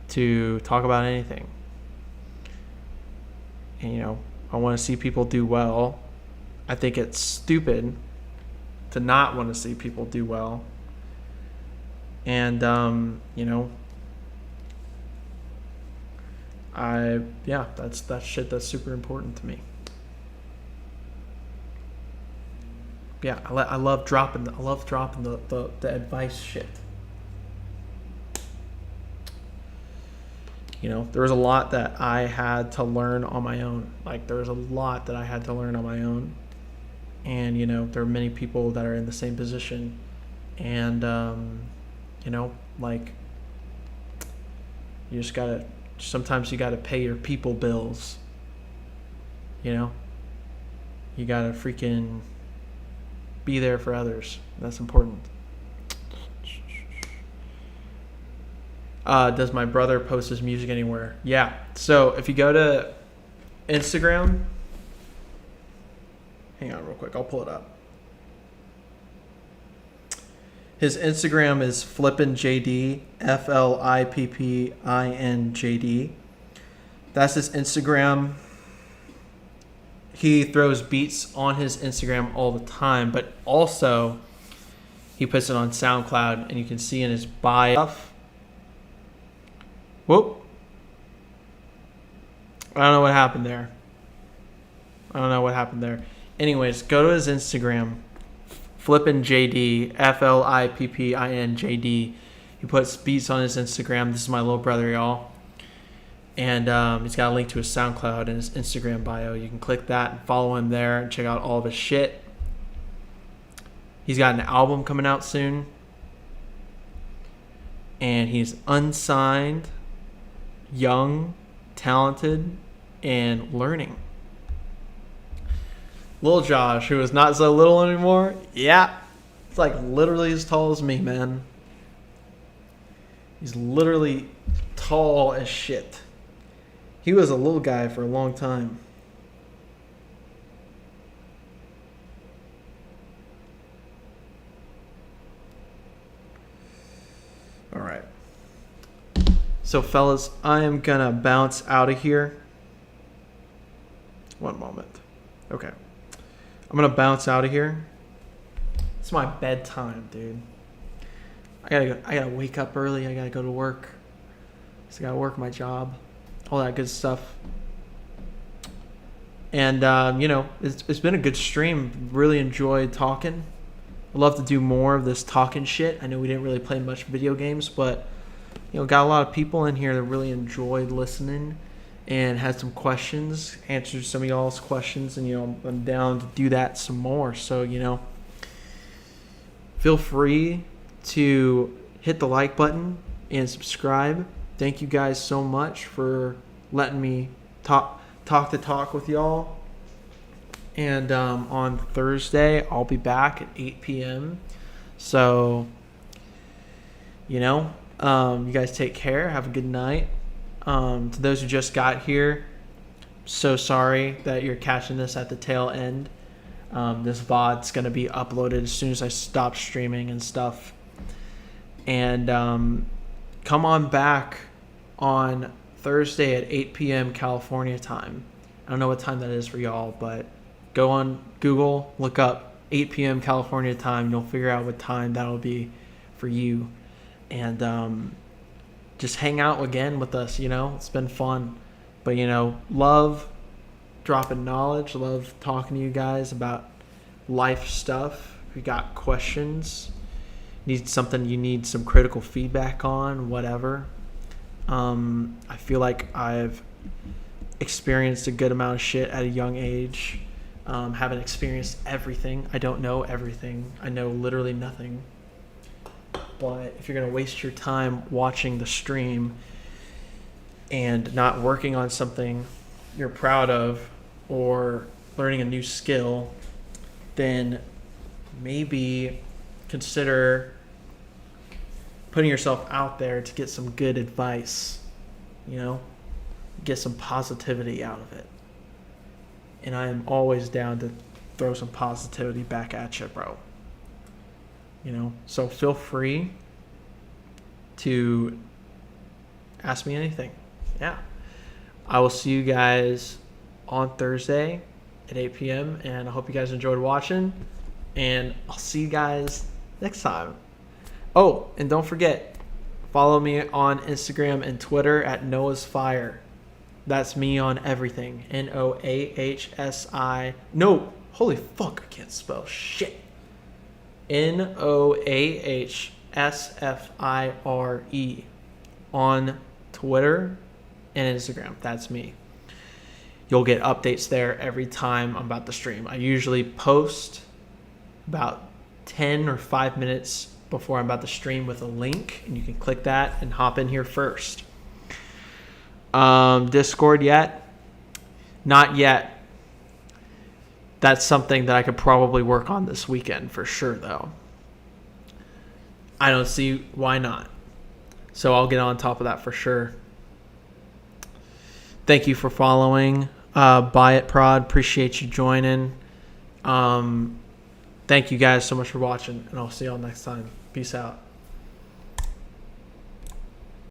to talk about anything. And, I want to see people do well. I think it's stupid to not want to see people do well. And, that's shit that's super important to me. Yeah, I love dropping the advice shit. There was a lot that I had to learn on my own. And, there are many people that are in the same position. And, sometimes you gotta pay your people bills. You gotta freaking be there for others. That's important. Does my brother post his music anywhere? Yeah. So if you go to Instagram, hang on real quick, I'll pull it up. His Instagram is flippinJD, FLIPPINJD. That's his Instagram. He throws beats on his Instagram all the time, but also he puts it on SoundCloud, and you can see in his bio. Whoop. I don't know what happened there. Anyways, go to his Instagram, flippinJD, FLIPPINJD. He puts beats on his Instagram. This is my little brother, y'all. And he's got a link to his SoundCloud and his Instagram bio. You can click that and follow him there and check out all of his shit. He's got an album coming out soon. And he's unsigned, young, talented, and learning. Lil Josh, who is not so little anymore. Yeah. It's like literally as tall as me, man. He's literally tall as shit. He was a little guy for a long time. All right. So, fellas, I am going to bounce out of here. One moment. Okay. I'm going to bounce out of here. It's my bedtime, dude. I gotta wake up early. I gotta go to work. So I gotta work my job. All that good stuff. And, it's been a good stream. Really enjoyed talking. I'd love to do more of this talking shit. I know we didn't really play much video games, but, got a lot of people in here that really enjoyed listening and had some questions, answered some of y'all's questions, and, I'm down to do that some more. So, feel free to hit the like button and subscribe. Thank you guys so much for letting me talk with y'all. And on Thursday, I'll be back at 8 p.m. So, you guys take care. Have a good night. To those who just got here, so sorry that you're catching this at the tail end. This VOD's going to be uploaded as soon as I stop streaming and stuff. And come on back on Thursday at 8 p.m. California time. I don't know what time that is for y'all, but go on Google, look up 8 p.m. California time. You'll figure out what time that'll be for you. And just hang out again with us, It's been fun. But, love dropping knowledge. Love talking to you guys about life stuff. If you got questions, need something you need some critical feedback on, whatever. I feel like I've experienced a good amount of shit at a young age. Haven't experienced everything. I don't know everything. I know literally nothing. But if you're going to waste your time watching the stream and not working on something you're proud of or learning a new skill, then maybe consider putting yourself out there to get some good advice, get some positivity out of it. And I am always down to throw some positivity back at you, bro. So feel free to ask me anything. Yeah. I will see you guys on Thursday at 8 p.m. And I hope you guys enjoyed watching. And I'll see you guys next time. Oh, and don't forget, follow me on Instagram and Twitter at Noahsfire. That's me on everything. Noahsi. No, holy fuck, I can't spell shit. Noahsfire on Twitter and Instagram. That's me. You'll get updates there every time I'm about to stream. I usually post about 10 or 5 minutes before I'm about to stream with a link, and you can click that and hop in here first. Discord yet? Not yet. That's something that I could probably work on this weekend for sure, though. I don't see why not. So I'll get on top of that for sure. Thank you for following. Buy It Prod. Appreciate you joining. Thank you guys so much for watching, and I'll see y'all next time. Peace out.